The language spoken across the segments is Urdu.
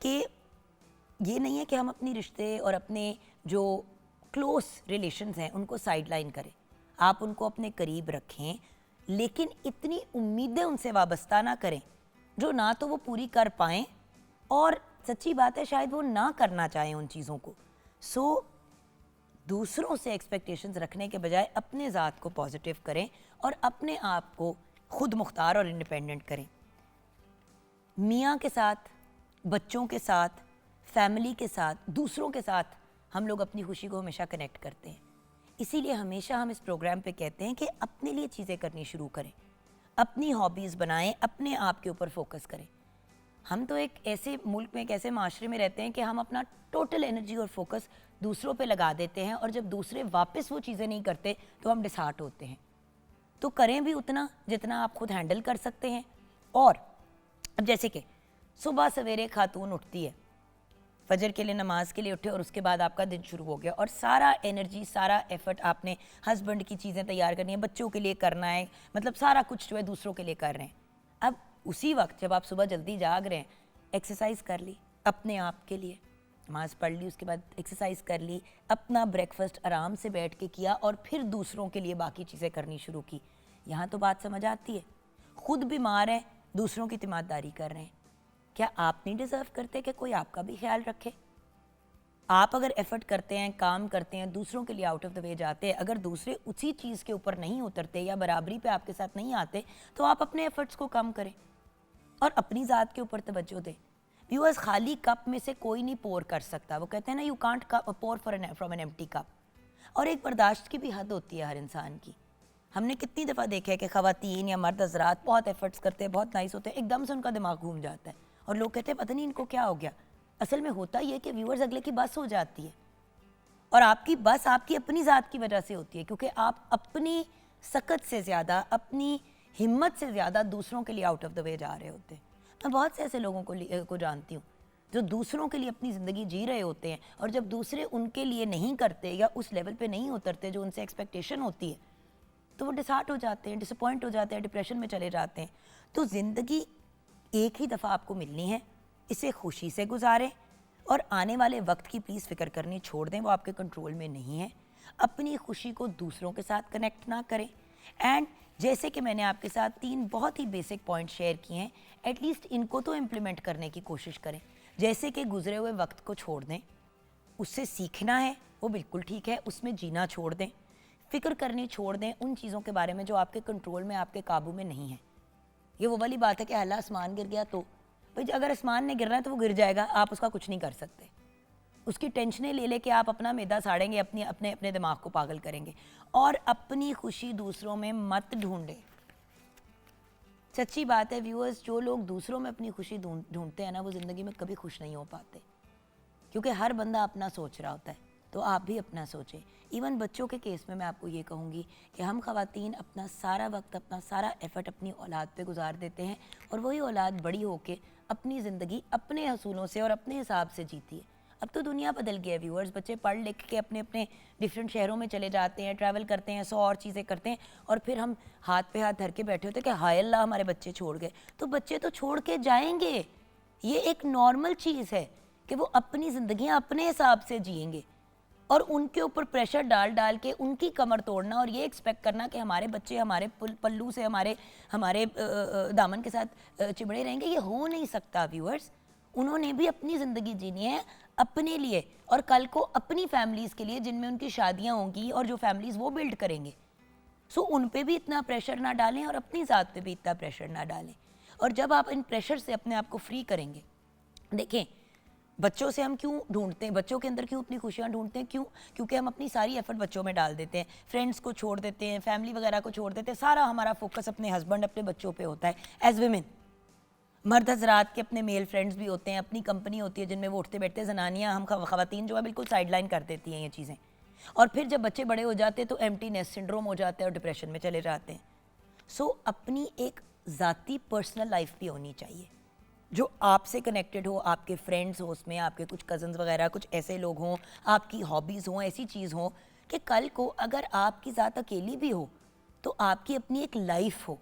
کہ یہ نہیں ہے کہ ہم اپنی رشتے اور اپنے جو کلوز ریلیشنز ہیں ان کو سائڈ لائن کریں. آپ ان کو اپنے قریب رکھیں, لیکن اتنی امیدیں ان سے وابستہ نہ کریں جو نہ تو وہ پوری کر پائیں, اور سچی بات ہے شاید وہ نہ کرنا چاہیں ان چیزوں کو. دوسروں سے ایکسپیکٹیشنز رکھنے کے بجائے اپنے ذات کو پازیٹیو کریں اور اپنے آپ کو خود مختار اور انڈیپینڈنٹ کریں. میاں کے ساتھ, بچوں کے ساتھ, فیملی کے ساتھ, دوسروں کے ساتھ ہم لوگ اپنی خوشی کو ہمیشہ کنیکٹ کرتے ہیں. اسی لیے ہمیشہ ہم اس پروگرام پہ کہتے ہیں کہ اپنے لیے چیزیں کرنی شروع کریں, اپنی ہابیز بنائیں, اپنے آپ کے اوپر فوکس کریں. ہم تو ایک ایسے ملک میں, ایک ایسے معاشرے میں رہتے ہیں کہ ہم اپنا ٹوٹل انرجی اور فوکس دوسروں پہ لگا دیتے ہیں, اور جب دوسرے واپس وہ چیزیں نہیں کرتے تو ہم ڈسہارٹ ہوتے ہیں. تو کریں بھی اتنا جتنا آپ خود ہینڈل کر سکتے ہیں. اور اب جیسے کہ صبح سویرے خاتون اٹھتی ہے, فجر کے لیے نماز کے لیے اٹھے, اور اس کے بعد آپ کا دن شروع ہو گیا, اور سارا انرجی, سارا ایفرٹ آپ نے ہسبینڈ کی چیزیں تیار کرنی ہے, بچوں کے لیے کرنا ہے, مطلب سارا کچھ جو ہے دوسروں کے لیے کر رہے ہیں. اب اسی وقت جب آپ صبح جلدی جاگ رہے ہیں, ایکسرسائز کر لی اپنے آپ کے لیے, نماز پڑھ لی, اس کے بعد ایکسرسائز کر لی, اپنا بریکفسٹ آرام سے بیٹھ کے کیا, اور پھر دوسروں کے لیے باقی چیزیں کرنی شروع کی. یہاں تو بات سمجھ آتی ہے. خود بیمار ہیں, دوسروں کی تیمارداری کر رہے ہیں. کیا آپ نہیں ڈیزرو کرتے کہ کوئی آپ کا بھی خیال رکھے؟ آپ اگر ایفرٹ کرتے ہیں, کام کرتے ہیں, دوسروں کے لیے آؤٹ آف دا وے جاتے ہیں, اگر دوسرے اسی چیز کے اوپر نہیں اترتے یا برابری پہ آپ کے ساتھ نہیں آتے, تو آپ اپنے ایفرٹس کو کم کریں اور اپنی ذات کے اوپر توجہ دیں. ویورز, خالی کپ میں سے کوئی نہیں پور کر سکتا. وہ کہتے ہیں نا, یو کانٹ پور فرام این ایمپٹی کپ. اور ایک برداشت کی بھی حد ہوتی ہے ہر انسان کی. ہم نے کتنی دفعہ دیکھا ہے کہ خواتین یا مرد حضرات بہت ایفرٹس کرتے ہیں, بہت نائس ہوتے ہیں, ایک دم سے ان کا دماغ گھوم جاتا ہے, اور لوگ کہتے ہیں پتہ نہیں ان کو کیا ہو گیا. اصل میں ہوتا یہ کہ ویورز اگلے کی بس ہو جاتی ہے, اور آپ کی بس آپ کی اپنی ذات کی وجہ سے ہوتی ہے, کیونکہ آپ اپنی سکت سے زیادہ, اپنی ہمت سے زیادہ دوسروں کے لیے آؤٹ آف دا وے جا رہے ہوتے ہیں. میں بہت سے ایسے لوگوں کو جانتی ہوں جو دوسروں کے لیے اپنی زندگی جی رہے ہوتے ہیں, اور جب دوسرے ان کے لیے نہیں کرتے یا اس لیول پہ نہیں اترتے جو ان سے ایکسپیکٹیشن ہوتی ہے, تو وہ ڈسہارٹ ہو جاتے ہیں, ڈس اپوائنٹ ہو جاتے ہیں, ڈپریشن میں چلے جاتے ہیں. تو زندگی ایک ہی دفعہ آپ کو ملنی ہے, اسے خوشی سے گزاریں, اور آنے والے وقت کی پلیز فکر کرنی چھوڑ دیں, وہ آپ کے کنٹرول میں نہیں ہے. اپنی خوشی کو دوسروں کے ساتھ کنیکٹ نہ کریں. اینڈ جیسے کہ میں نے آپ کے ساتھ 3 بہت ہی بیسک پوائنٹ شیئر کیے ہیں, ایٹ لیسٹ ان کو تو امپلیمنٹ کرنے کی کوشش کریں. جیسے کہ گزرے ہوئے وقت کو چھوڑ دیں, اس سے سیکھنا ہے وہ بالکل ٹھیک ہے, اس میں جینا چھوڑ دیں, فکر کرنی چھوڑ دیں ان چیزوں کے بارے میں جو آپ کے کنٹرول میں, آپ کے قابو میں نہیں ہیں. یہ وہ والی بات ہے کہ اللہ آسمان گر گیا تو بھائی, اگر آسمان نے گرنا ہے تو وہ گر جائے گا, آپ اس کا کچھ نہیں کر سکتے. اس کی ٹینشنیں لے لے کے آپ اپنا میدا ساڑیں گے, اپنے دماغ کو پاگل کریں گے. اور اپنی خوشی دوسروں میں مت ڈھونڈیں. سچی بات ہے ویورز, جو لوگ دوسروں میں اپنی خوشی ڈھونڈتے ہیں نا, وہ زندگی میں کبھی خوش نہیں ہو پاتے, کیونکہ ہر بندہ اپنا سوچ رہا ہوتا ہے. تو آپ بھی اپنا سوچیں. ایون بچوں کے کیس میں آپ کو یہ کہوں گی کہ ہم خواتین اپنا سارا وقت, اپنا سارا ایفرٹ اپنی اولاد پہ گزار دیتے ہیں, اور وہی اولاد بڑی ہو کے اپنی زندگی اپنے اصولوں سے اور اپنے حساب سے جیتی ہے. اب تو دنیا بدل گیا ہے ویورز, بچے پڑھ لکھ کے اپنے ڈفرینٹ شہروں میں چلے جاتے ہیں, ٹریول کرتے ہیں, 100 اور چیزیں کرتے ہیں, اور پھر ہم ہاتھ پہ ہاتھ دھر کے بیٹھے ہوتے ہیں کہ ہائے اللہ ہمارے بچے چھوڑ گئے. تو بچے تو چھوڑ کے جائیں گے, یہ ایک نارمل چیز ہے کہ وہ اپنی زندگیاں اپنے حساب سے جئیں گے, اور ان کے اوپر پریشر ڈال کے ان کی کمر توڑنا اور یہ ایکسپیکٹ کرنا کہ ہمارے بچے ہمارے پلو سے ہمارے دامن کے ساتھ چمڑے رہیں گے, یہ ہو نہیں سکتا ویورز. انہوں نے بھی اپنی زندگی جینی ہے اپنے لیے, اور کل کو اپنی فیملیز کے لیے جن میں ان کی شادیاں ہوں گی اور جو فیملیز وہ بلڈ کریں گے. سو ان پہ بھی اتنا پریشر نہ ڈالیں, اور اپنی ذات پہ بھی اتنا پریشر نہ ڈالیں. اور جب آپ ان پریشر سے اپنے آپ کو فری کریں گے, دیکھیں بچوں سے ہم کیوں ڈھونڈتے ہیں, بچوں کے اندر کیوں اپنی خوشیاں ڈھونڈتے ہیں, کیونکہ ہم اپنی ساری ایفرٹ بچوں میں ڈال دیتے ہیں, فرینڈس کو چھوڑ دیتے ہیں, فیملی وغیرہ کو چھوڑ دیتے ہیں, سارا ہمارا فوکس اپنے ہسبینڈ, اپنے بچوں پہ ہوتا ہے. ایز ویمن, مرد حضرات کے اپنے میل فرینڈز بھی ہوتے ہیں, اپنی کمپنی ہوتی ہے جن میں وہ اٹھتے بیٹھتے, زنانیاں ہم خواتین جو ہے بالکل سائڈ لائن کر دیتی ہیں یہ چیزیں, اور پھر جب بچے بڑے ہو جاتے ہیں تو ایمٹی نیس سنڈروم ہو جاتا ہے اور ڈپریشن میں چلے جاتے ہیں. سو اپنی ایک ذاتی پرسنل لائف بھی ہونی چاہیے جو آپ سے کنیکٹڈ ہو, آپ کے فرینڈز ہو, اس میں آپ کے کچھ کزنز وغیرہ, کچھ ایسے لوگ ہوں, آپ کی ہابیز ہوں, ایسی چیز ہوں کہ کل کو اگر آپ کی ذات اکیلی بھی ہو تو آپ کی اپنی ایک لائف ہو.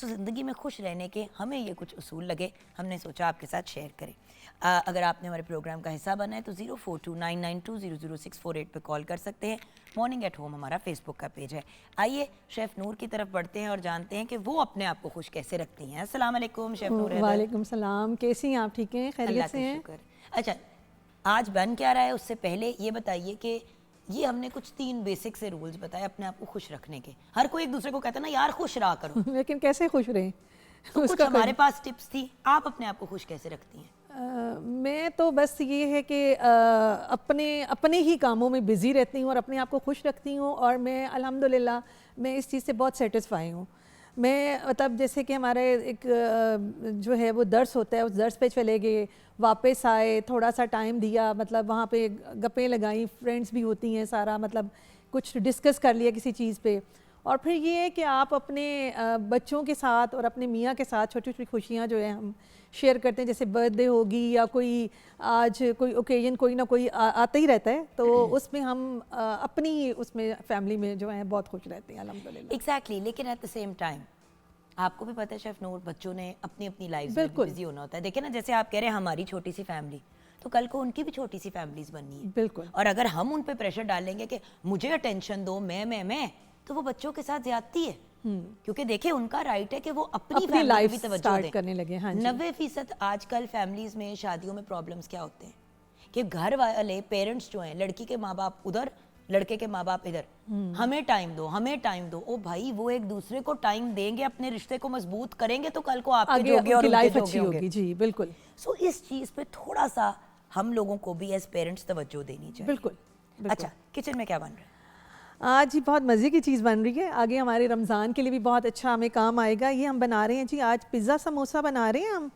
سو زندگی میں خوش رہنے کے ہمیں یہ کچھ اصول لگے, ہم نے سوچا آپ کے ساتھ شیئر کریں. اگر آپ نے ہمارے پروگرام کا حصہ بنا ہے تو 042992000648 پہ کال کر سکتے ہیں. مارننگ ایٹ ہوم ہمارا فیس بک کا پیج ہے. آئیے شیف نور کی طرف بڑھتے ہیں اور جانتے ہیں کہ وہ اپنے آپ کو خوش کیسے رکھتی ہیں. السلام علیکم شیف نور. وعلیکم السلام, کیسی ہیں آپ؟ ٹھیک ہیں, خیریت سے ہیں؟ اللہ کا شکر. اچھا, آج بن کیا رہا ہے اس سے پہلے یہ بتائیے کہ یہ ہم نے کچھ 3 بیسک سے رولز بتائے اپنے آپ کو خوش رکھنے کے. ہر کوئی ایک دوسرے کو کہتا ہے نا یار خوش رہا کرو, لیکن کیسے خوش رہیں؟ تو کچھ ہمارے پاس ٹپس تھی. آپ اپنے آپ کو خوش کیسے رکھتی ہیں؟ میں تو بس یہ ہے کہ اپنے ہی کاموں میں بزی رہتی ہوں اور اپنے آپ کو خوش رکھتی ہوں, اور میں الحمدللہ میں اس چیز سے بہت سیٹسفائی ہوں. میں مطلب جیسے کہ ہمارے ایک جو ہے وہ درس ہوتا ہے, اس درس پہ چلے گئے, واپس آئے, تھوڑا سا ٹائم دیا, مطلب وہاں پہ گپیں لگائیں, فرینڈس بھی ہوتی ہیں, سارا مطلب کچھ ڈسکس کر لیا کسی چیز پہ. اور پھر یہ ہے کہ آپ اپنے بچوں کے ساتھ اور اپنے میاں کے ساتھ چھوٹی چھوٹی خوشیاں جو ہیں ہم شیئر کرتے ہیں, جیسے برتھ ڈے ہوگی یا کوئی آج کوئی اوکیزن کوئی نہ کوئی آتا ہی رہتا ہے, تو اس میں ہم اپنی اس میں فیملی میں جو ہیں بہت خوش رہتے ہیں الحمدللہ. ایگزیکٹلی. لیکن ایٹ دا سیم ٹائم آپ کو بھی پتہ ہے شیف نور, بچوں نے اپنی اپنی لائف میں بزی ہونا ہوتا ہے. دیکھیں نا, جیسے آپ کہہ رہے ہیں ہماری چھوٹی سی فیملی, تو کل کو ان کی بھی چھوٹی سی فیملیز بننی ہے. بالکل. اور اگر ہم ان پہ پریشر ڈالیں گے کہ مجھے اٹینشن دو, میں تو وہ بچوں کے ساتھ زیادتی ہے. کیونکہ دیکھیں ان کا رائٹ ہے کہ وہ اپنی فیملی کو بھی توجہ دیں کرنے لگے. 90% آج کل فیملیز میں شادیوں میں پرابلمس کیا ہوتے ہیں کہ گھر والے پیرنٹس جو ہیں, لڑکی کے ماں باپ ادھر, لڑکے کے ماں باپ ادھر, ہمیں ٹائم دو, ہمیں ٹائم دو. او بھائی, وہ ایک دوسرے کو ٹائم دیں گے, اپنے رشتے کو مضبوط کریں گے, تو کل کو آپ کے جوگے اور ان کے جوگے ہوں گے. جی بالکل. سو اس چیز پہ تھوڑا سا ہم لوگوں کو بھی ایز پیرنٹس توجہ دینی چاہیے. بالکل. اچھا, کچن میں کیا بن رہا ہے آج؟ جی بہت مزے کی چیز بن رہی ہے, آگے ہمارے رمضان کے لیے بھی بہت اچھا ہمیں کام آئے گا. یہ ہم بنا رہے ہیں جی آج پیزا سموسا بنا رہے ہیں ہم,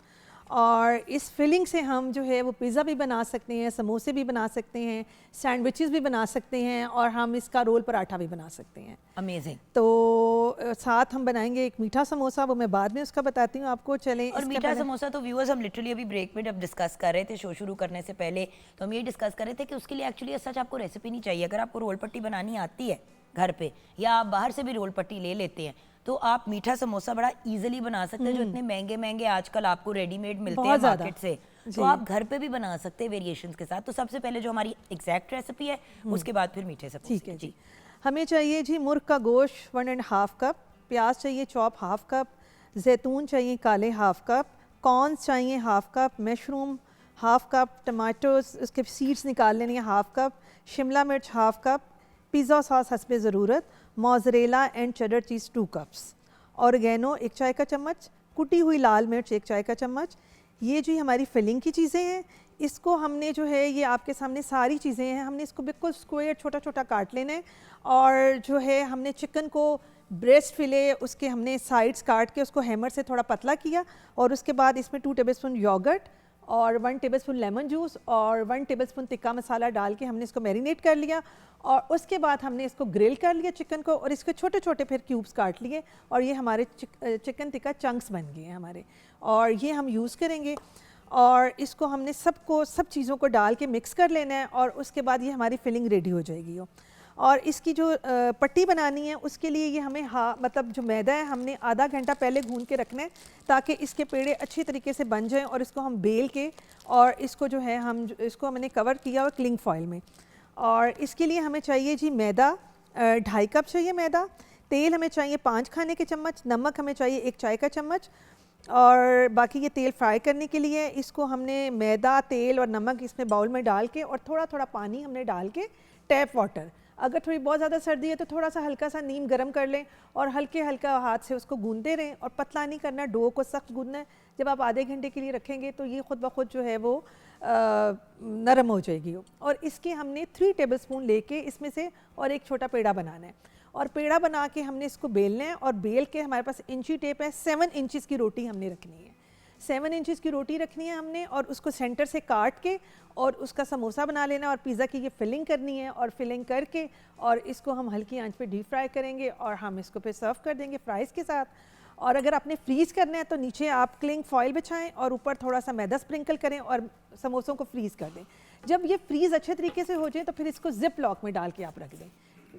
اور اس فلنگ سے ہم جو ہے وہ پیزا بھی بنا سکتے ہیں, سموسے بھی بنا سکتے ہیں, سینڈوچز بھی بنا سکتے ہیں, اور ہم اس کا رول پراٹھا بھی بنا سکتے ہیں. امیزنگ. تو ساتھ ہم بنائیں گے ایک میٹھا سموسا, وہ میں بعد میں اس کا بتاتی ہوں آپ کو. چلیں, اور میٹھا سموسا تو ویورز ہم لٹرلی ابھی بریک میں جب ڈسکس کر رہے تھے شو شروع کرنے سے پہلے, تو ہم یہ ڈسکس کر رہے تھے کہ اس کے لیے ایکچولی سچ آپ کو ریسیپی نہیں چاہیے. اگر آپ کو رول پٹی بنانی آتی ہے گھر پہ, یا آپ باہر سے بھی رول پٹی لے لیتے ہیں, تو آپ میٹھا سموسا بڑا ایزیلی بنا سکتے ہیں, جو اتنے مہنگے آج کل آپ کو ریڈی میڈ ملتے ہیں مارکیٹ سے, تو آپ گھر پہ بھی بنا سکتے ہیں ویریشنز کے ساتھ. تو سب سے پہلے جو ہماری ایگزیکٹ ریسیپی ہے, اس کے بعد پھر میٹھے سموسے. ٹھیک ہے جی. ہمیں چاہیے جی مرغ کا گوشت 1.5 کپ, پیاز چاہیے چاپ 1/2 کپ, زیتون چاہیے کالے 1/2 کپ, کارنز چاہیے 1/2 کپ, مشروم 1/2 کپ, ٹماٹوز اس کے سیڈز نکال لینے 1/2 کپ, شملہ مرچ 1/2 کپ, پیزا ساس حسب ضرورت, موزریلا اینڈ چیڈر چیز 2 کپس, اورگینو 1 چائے کا چمچ, کٹی ہوئی لال مرچ 1 چائے کا چمچ. یہ جو ہماری فلنگ کی چیزیں ہیں, اس کو ہم نے جو ہے یہ آپ کے سامنے ساری چیزیں ہیں, ہم نے اس کو بالکل اسکوئر چھوٹا چھوٹا کاٹ لینا ہے. اور جو ہے ہم نے چکن کو بریسٹ فلے اس کے ہم نے سائڈز کاٹ کے اس کو ہیمر سے تھوڑا پتلا کیا, اور اس کے بعد اس میں 2 ٹیبل اسپون یوگرٹ اور 1 ٹیبل اسپون لیمن جوس اور 1 ٹیبل اسپون تکا مسالہ ڈال کے ہم نے اس کو میرینیٹ کر لیا. اور اس کے بعد ہم نے اس کو گرل کر لیا چکن کو, اور اس کے چھوٹے چھوٹے پھر کیوبس کاٹ لیے, اور یہ ہمارے چکن تکا چنکس بن گئے ہیں ہمارے, اور یہ ہم یوز کریں گے. اور اس کو ہم نے سب چیزوں کو ڈال کے مکس کر لینا ہے, اور اس کے بعد یہ ہماری فلنگ ریڈی ہو جائے گی. اور اس کی جو پٹی بنانی ہے اس کے لیے یہ ہمیں مطلب جو میدا ہے ہم نے آدھا گھنٹہ پہلے بھون کے رکھنا ہے, تاکہ اس کے پیڑے اچھی طریقے سے بن جائیں, اور اس کو ہم بیل کے, اور اس کو جو ہے اس کو ہم نے کور کیا اور کلنگ فوائل میں. اور اس کے لیے ہمیں چاہیے جی میدا 2.5 کپ چاہیے میدا, تیل ہمیں چاہیے 5 کھانے کے چمچ, نمک ہمیں چاہیے 1 چائے کا چمچ, اور باقی یہ تیل فرائی کرنے کے لیے اس کو ہم نے میدا, تیل اور نمک اس میں باؤل میں ڈال کے, اور تھوڑا تھوڑا پانی ہم نے ڈال کے, ٹیپ واٹر, اگر تھوڑی بہت زیادہ سردی ہے تو تھوڑا سا ہلکا سا نیم گرم کر لیں, اور ہلکا ہاتھ سے اس کو گوندتے رہیں, اور پتلا نہیں کرنا, ڈو کو سخت گوندنا ہے. جب آپ آدھے گھنٹے کے لیے رکھیں گے تو یہ خود بخود جو ہے وہ نرم ہو جائے گی. اور اس کے ہم نے 3 ٹیبل اسپون لے کے اس میں سے اور ایک چھوٹا پیڑا بنانا ہے, اور پیڑا بنا کے ہم نے اس کو بیلنا ہے, اور بیل کے ہمارے پاس انچی ٹیپ ہے, 7 انچز کی روٹی ہم نے رکھنی ہے, 7 انچز کی روٹی رکھنی ہے ہم نے, اور اس کو سینٹر سے کاٹ کے اور اس کا سموسا بنا لینا, اور پیزا کی یہ فلنگ کرنی ہے, اور فلنگ کر کے اور اس کو ہم ہلکی آنچ پہ ڈیپ فرائی کریں گے, اور ہم اس کو پھر سرو کر دیں گے فرائز کے ساتھ. اور اگر آپ نے فریز کرنا ہے تو نیچے آپ کلنگ فوائل بچھائیں, اور اوپر تھوڑا سا میدا اسپرنکل کریں, اور سموسوں کو فریز کر دیں. جب یہ فریز اچھے طریقے سے ہو جائے تو پھر اس کو زپ لاک میں ڈال کے آپ رکھ دیں.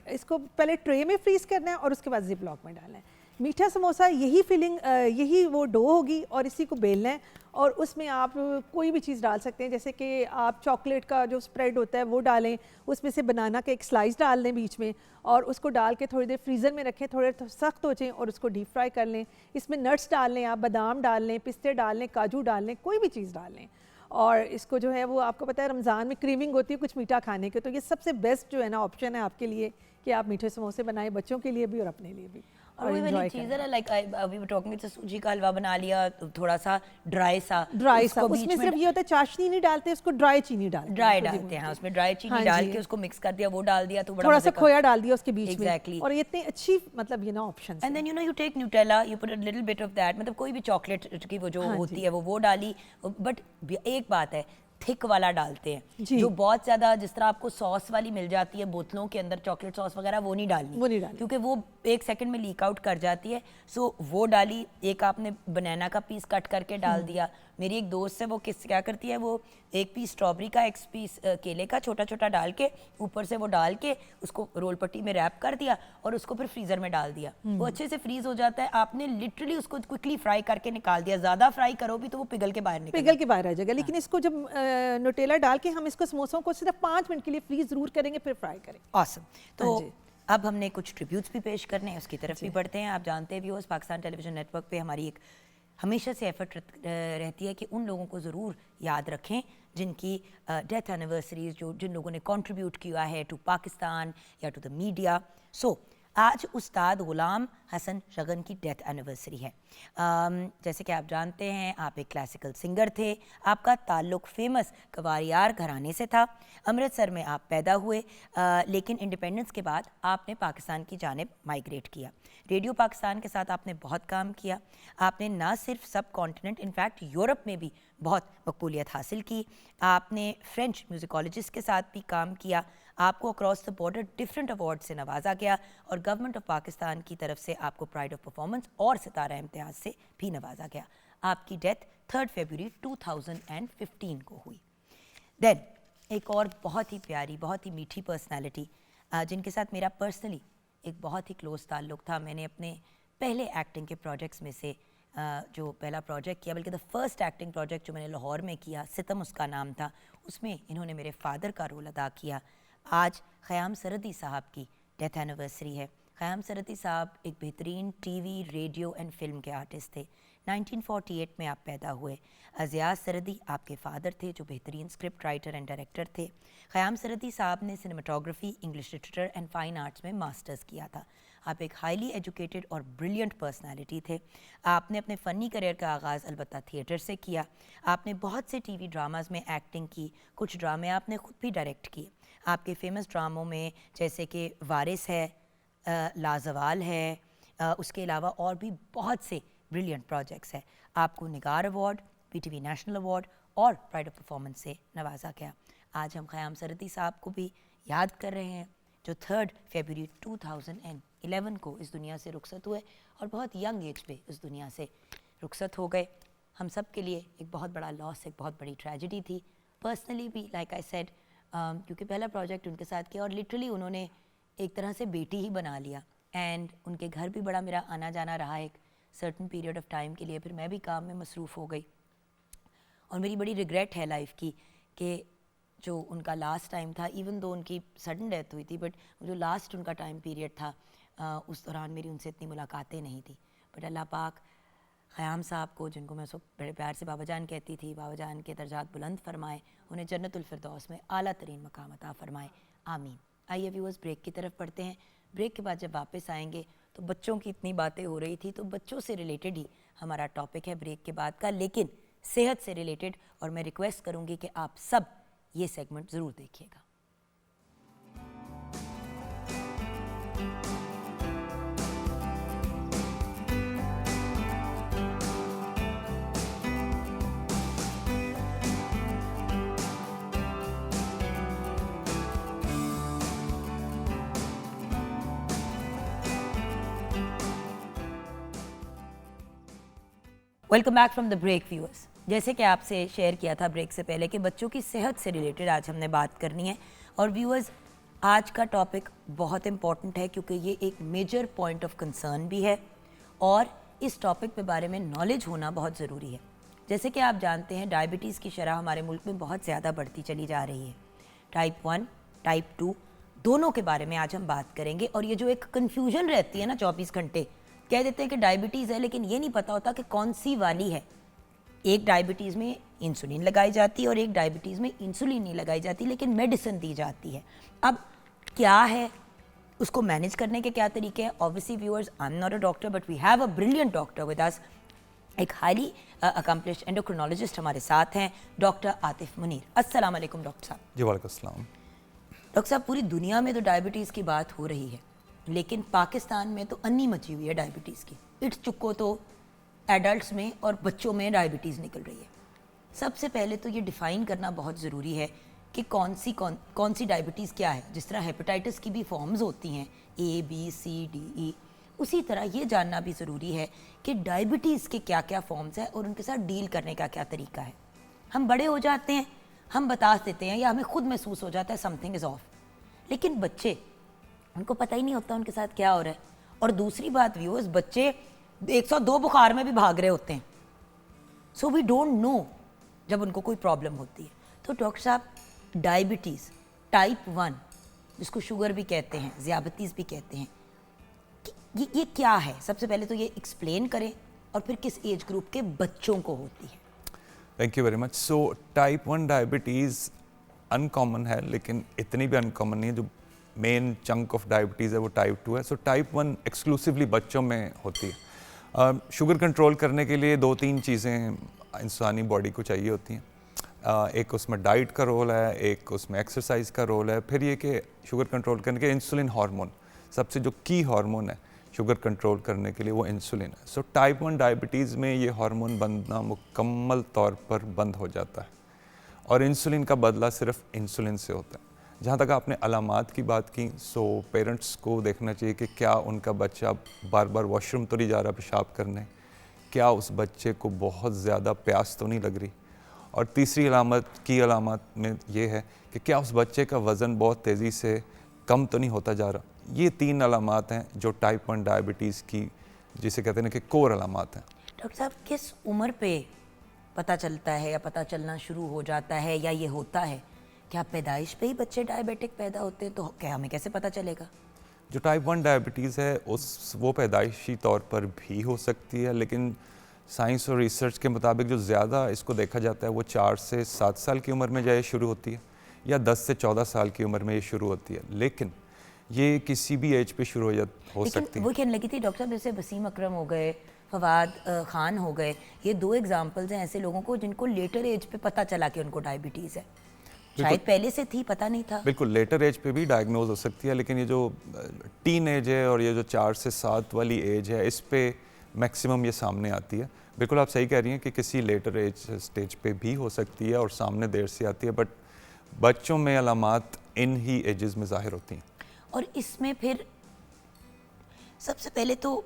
اس کو پہلے ٹرے میں فریز کرنا ہے اور اس کے بعد زپ لاک میں ڈالنا ہے. میٹھا سموسا یہی فلنگ یہی وہ ڈو ہوگی اور اسی کو بیلنا ہے اور اس میں آپ کوئی بھی چیز ڈال سکتے ہیں, جیسے کہ آپ چاکلیٹ کا جو اسپریڈ ہوتا ہے وہ ڈالیں, اس میں سے بنانا کا ایک سلائس ڈال دیں بیچ میں اور اس کو ڈال کے تھوڑی دیر فریزر میں رکھیں, تھوڑے سخت ہو جائیں اور اس کو ڈیپ فرائی کر لیں. اس میں نٹس ڈال لیں, آپ بادام ڈال لیں, پستے ڈال لیں, کاجو ڈال لیں, کوئی بھی چیز ڈال لیں. اور اس کو جو ہے وہ آپ کو پتہ ہے رمضان میں کریونگ ہوتی ہے کچھ میٹھا کھانے کے, تو یہ سب سے بیسٹ جو ہے نا آپشن ہے آپ کے لیے کہ آپ میٹھے سموسے بنائیں بچوں کے لیے بھی اور اپنے لیے بھی. اور وہی والی چیز ہے نا, like we were talking with سوجی کا حلوہ بنا لیا, تھوڑا سا ڈرائی سا, اس میں صرف یہ ہوتا ہے چاشنی نہیں ڈالتے, اس کو ڈرائی چینی ڈالتے ہیں, اس میں ڈرائی چینی ڈال کے اس کو مکس کر دیا, وہ ڈال دیا تو تھوڑا سا کھویا ڈال دیا اس کے بیچ میں, ایگزیکٹلی, اور یہ اتنی اچھی مطلب یہ نا option. And then you take Nutella, you put a little bit of that, مطلب کوئی بھی چاکلیٹ کی وہ جو ہوتی ہے وہ ڈالی. بٹ ایک بات ہے, تھک والا ڈالتے ہیں, جو بہت زیادہ جس طرح آپ کو ساس والی مل جاتی ہے بوتلوں کے اندر چاکلیٹ ساس وغیرہ, وہ نہیں ڈالنی کیونکہ وہ 1 سیکنڈ میں لیک آؤٹ کر جاتی ہے. سو وہ ڈالی. ایک آپ نے بنانا کا پیس کٹ کر کے ڈال دیا. میری ایک دوست ہے وہ کیا کرتی ہے, وہ 1 پیس اسٹرابری کا 1 پیس کیلے کا چھوٹا چھوٹا ڈال کے اوپر سے وہ ڈال کے اس کو رول پٹی میں ریپ کر دیا اور اس کو پھر فریزر میں ڈال دیا. وہ اچھے سے فریز ہو جاتا ہے. آپ نے لٹرلی اس کو کوئکلی فرائی کر کے نکال دیا. زیادہ فرائی کرو بھی تو وہ پگھل کے باہر آ جائے گا. لیکن اس کو جب نوٹیلا ڈال کے ہم اس کو سموسوں کو صرف 5 منٹ کے لیے فریز ضرور کریں گے, پھر فرائی کریں. آسم. تو اب ہم نے کچھ ٹریبیوٹس بھی پیش کرنے ہیں, اس کی طرف بھی بڑھتے ہیں. آپ جانتے ہیں ویورز, پاکستان ٹیلی ویژن نیٹ ورک پہ ہماری ایک ہمیشہ سے ایفرٹ رہتی ہے کہ ان لوگوں کو ضرور یاد رکھیں جن کی ڈیتھ اینیورسریز, جن لوگوں نے کنٹریبیوٹ کیا ہے ٹو پاکستان یا ٹو دا میڈیا. سو آج استاد غلام حسن شگن کی ڈیتھ اینیورسری ہے. جیسے کہ آپ جانتے ہیں, آپ ایک کلاسیکل سنگر تھے. آپ کا تعلق فیمس قواریار گھرانے سے تھا. امرتسر میں آپ پیدا ہوئے, لیکن انڈیپینڈنس کے بعد آپ نے پاکستان کی جانب مائیگریٹ کیا. ریڈیو پاکستان کے ساتھ آپ نے بہت کام کیا. آپ نے نہ صرف سب کانٹیننٹ, انفیکٹ یورپ میں بھی بہت مقبولیت حاصل کی. آپ نے فرینچ میوزیکالوجسٹ کے ساتھ بھی کام کیا. آپ کو across the border different award سے نوازا گیا اور گورنمنٹ آف پاکستان کی طرف سے آپ کو پرائڈ آف پرفارمنس اور ستارہ امتیاز سے بھی نوازا گیا. آپ کی ڈیتھ 3 فیبروری 2015 کو ہوئی. دین ایک اور بہت ہی پیاری, بہت ہی میٹھی پرسنالٹی جن کے ساتھ میرا پرسنلی ایک بہت ہی کلوز تعلق تھا. میں نے اپنے پہلے ایکٹنگ کے پروجیکٹس میں سے جو پہلا پروجیکٹ کیا, بلکہ دا فرسٹ ایکٹنگ پروجیکٹ جو میں نے لاہور میں کیا, ستم اس کا نام تھا, اس میں انہوں نے میرے فادر کا رول ادا کیا. آج خیام سرحدی صاحب کی ڈیتھ اینیورسری ہے. خیام سرحدی صاحب ایک بہترین T V, radio and film کے آرٹسٹ تھے. 1948 میں آپ پیدا ہوئے. ازیاز سرحدی آپ کے فادر تھے جو بہترین اسکرپٹ رائٹر اینڈ ڈائریکٹر تھے. خیام سرحدی صاحب نے cinematography, English literature and fine arts میں ماسٹرز کیا تھا. آپ ایک ہائیلی ایجوکیٹڈ اور بریلینٹ پرسنالٹی تھے. آپ نے اپنے فنی کریئر کا آغاز البتہ تھیٹر سے کیا. آپ نے بہت سے ٹی وی ڈراماز میں ایکٹنگ کی. کچھ ڈرامے آپ نے خود بھی ڈائریکٹ کیے. آپ کے فیمس ڈراموں میں جیسے کہ وارث ہے, لازوال ہے, اس کے علاوہ اور بھی بہت سے بریلینٹ پروجیکٹس ہیں. آپ کو نگار award, P T V national award اور پرائڈ آف پرفارمنس سے نوازا گیا. آج ہم خیام سرحدی صاحب کو بھی یاد کر رہے ہیں جو 3 فیبروری 2011 کو اس دنیا سے رخصت ہوئے اور بہت ینگ ایج پہ اس دنیا سے رخصت ہو گئے. ہم سب کے لیے ایک بہت بڑا لاس, ایک بہت بڑی ٹریجڈی تھی. پرسنلی بھی لائک آئی سیڈ, کیونکہ پہلا پروجیکٹ ان کے ساتھ کیا اور لٹرلی انہوں نے ایک طرح سے بیٹی ہی بنا لیا. اینڈ ان کے گھر بھی بڑا میرا آنا جانا رہا ایک سرٹن پیریڈ آف ٹائم کے لیے. پھر میں بھی کام میں مصروف ہو گئی اور میری بڑی ریگریٹ ہے لائف کی کہ جو ان کا لاسٹ ٹائم تھا, ایون دو ان کی سڈن ڈیتھ ہوئی تھی, بٹ جو لاسٹ ان کا ٹائم پیریڈ تھا اس دوران میری ان سے اتنی ملاقاتیں نہیں تھیں. بٹ اللہ پاک خیام صاحب کو, جن کو میں اس وقت بڑے پیار سے بابا جان کہتی تھی, بابا جان کے درجات بلند فرمائے, انہیں جنت الفردوس میں اعلیٰ ترین مقام عطا فرمائے, آمین. آئیے ویورز بریک کی طرف پڑھتے ہیں. بریک کے بعد جب واپس آئیں گے تو بچوں کی اتنی باتیں ہو رہی تھی, تو بچوں سے ریلیٹڈ ہی ہمارا ٹاپک ہے بریک کے بعد کا, لیکن صحت سے ریلیٹڈ. اور میں ریکویسٹ کروں گی کہ آپ سب یہ سیگمنٹ ضرور دیکھیے گا. Welcome back from the break viewers. جیسے کہ آپ سے شیئر کیا تھا بریک سے پہلے کہ بچوں کی صحت سے ریلیٹڈ آج ہم نے بات کرنی ہے. اور ویورز آج کا ٹاپک بہت امپورٹنٹ ہے کیونکہ یہ ایک میجر پوائنٹ آف کنسرن بھی ہے اور اس ٹاپک پہ بارے میں نالج ہونا بہت ضروری ہے. جیسے کہ آپ جانتے ہیں ڈائبٹیز کی شرح ہمارے ملک میں بہت زیادہ بڑھتی چلی جا رہی ہے. ٹائپ 1 ٹائپ 2 دونوں کے بارے میں آج ہم بات کریں گے. اور یہ جو ایک کنفیوژن رہتی ہے نا 24 گھنٹے, کہہ دیتے ہیں کہ ڈائبٹیز ہے لیکن یہ نہیں پتہ ہوتا کہ کون سی والی ہے. ایک ڈائبٹیز میں انسولین لگائی جاتی ہے اور ایک ڈائبٹیز میں انسولین نہیں لگائی جاتی لیکن میڈیسن دی جاتی ہے. اب کیا ہے, اس کو مینیج کرنے کے کیا طریقے ہیں؟ Obviously viewers, I'm not a doctor but we have a brilliant doctor with us. ایک ہائیلی اکمپلشڈ انڈوکرینالوجسٹ ہمارے ساتھ ہیں, ڈاکٹر عاطف منیر. السلام علیکم ڈاکٹر صاحب. جی وعلیکم السلام. ڈاکٹر صاحب پوری دنیا میں تو ڈائبٹیز کی بات ہو رہی ہے لیکن پاکستان میں تو انی مچی ہوئی ہے ڈائبٹیز کی. اٹس چکو تو ایڈلٹس میں اور بچوں میں ڈائبٹیز نکل رہی ہے. سب سے پہلے تو یہ ڈیفائن کرنا بہت ضروری ہے کہ کون سی ڈائبٹیز کیا ہے. جس طرح ہیپیٹائٹس کی بھی فارمز ہوتی ہیں A B C D E, اسی طرح یہ جاننا بھی ضروری ہے کہ ڈائبٹیز کے کیا کیا فارمز ہیں اور ان کے ساتھ ڈیل کرنے کا کیا طریقہ ہے. ہم بڑے ہو جاتے ہیں, ہم بتا دیتے ہیں یا ہمیں خود محسوس ہو جاتا ہے سم تھنگ از آف, لیکن بچے ان کو پتہ ہی نہیں ہوتا ان کے ساتھ کیا ہو رہا ہے. اور دوسری بات ویورز, بچے 102 بخار میں بھی بھاگ رہے ہوتے ہیں. سو وی ڈونٹ نو جب ان کو کوئی پرابلم ہوتی ہے. تو ڈاکٹر صاحب ڈائبٹیز ٹائپ 1 جس کو شوگر بھی کہتے ہیں, ذیابطیس بھی کہتے ہیں, یہ کیا ہے؟ سب سے پہلے تو یہ ایکسپلین کریں اور پھر کس ایج گروپ کے بچوں کو ہوتی ہے. Thank you very much. So type 1 diabetes in common ہے لیکن اتنی بھی ان کامن نہیں ہے. جو مین چنک آف ڈائبٹیز ہے وہ ٹائپ 2 ہے. سو ٹائپ 1 ایکسکلوسیولی بچوں میں ہوتی ہے. شوگر کنٹرول کرنے کے لیے 2-3 چیزیں انسانی باڈی کو چاہیے ہوتی ہیں. ایک اس میں ڈائٹ کا رول ہے, ایک اس میں ایکسرسائز کا رول ہے, پھر یہ کہ شوگر کنٹرول کرنے کے انسولین ہارمون, سب سے جو کی ہارمون ہے شوگر کنٹرول کرنے کے لیے وہ انسولین ہے. سو ٹائپ 1 ڈائبٹیز میں یہ ہارمون بننا مکمل طور پر بند ہو جاتا ہے اور انسولین کا بدلہ صرف انسولین سے ہوتا ہے. جہاں تک آپ نے علامات کی بات کی, سو پیرنٹس کو دیکھنا چاہیے کہ کیا ان کا بچہ بار بار واش روم تو نہیں جا رہا پیشاب کرنے, کیا اس بچے کو بہت زیادہ پیاس تو نہیں لگ رہی, اور تیسری علامات میں یہ ہے کہ کیا اس بچے کا وزن بہت تیزی سے کم تو نہیں ہوتا جا رہا. یہ 3 علامات ہیں جو ٹائپ 1 ڈائبٹیز کی جسے کہتے ہیں کہ کور علامات ہیں. ڈاکٹر صاحب کس عمر پہ پتہ چلتا ہے یا پتہ چلنا شروع ہو جاتا ہے یا یہ ہوتا ہے؟ کیا پیدائش پہ ہی بچے ڈائبیٹک پیدا ہوتے ہیں؟ تو کیا ہمیں کیسے پتہ چلے گا؟ جو ٹائپ 1 ڈائبٹیز ہے وہ پیدائشی طور پر بھی ہو سکتی ہے, لیکن سائنس اور ریسرچ کے مطابق جو زیادہ اس کو دیکھا جاتا ہے وہ 4 سے 7 سال کی عمر میں جائے شروع ہوتی ہے یا 10 سے 14 سال کی عمر میں یہ شروع ہوتی ہے. لیکن یہ کسی بھی ایج پہ شروع ہو سکتی ہے. وہ کہنے لگی تھی ڈاکٹر صاحب جیسے وسیم اکرم ہو گئے, فواد خان ہو گئے, یہ 2 ایگزامپلز ہیں ایسے لوگوں کو جن کو لیٹر ایج پہ پتہ چلا کہ ان کو ڈائبٹیز ہے. شاید پہلے سے تھی, پتہ نہیں تھا. بالکل لیٹر ایج پہ بھی ڈائگنوز ہو سکتی ہے, لیکن یہ جو ٹین ایج ہے اور یہ جو 4 سے 7 والی ایج ہے اس پہ میکسیمم یہ سامنے آتی ہے. بالکل آپ صحیح کہہ رہی ہیں کہ کسی لیٹر ایج سٹیج پہ بھی ہو سکتی ہے اور سامنے دیر سے آتی ہے, بٹ بچوں میں علامات ان ہی ایجز میں ظاہر ہوتی ہیں. اور اس میں پھر سب سے پہلے تو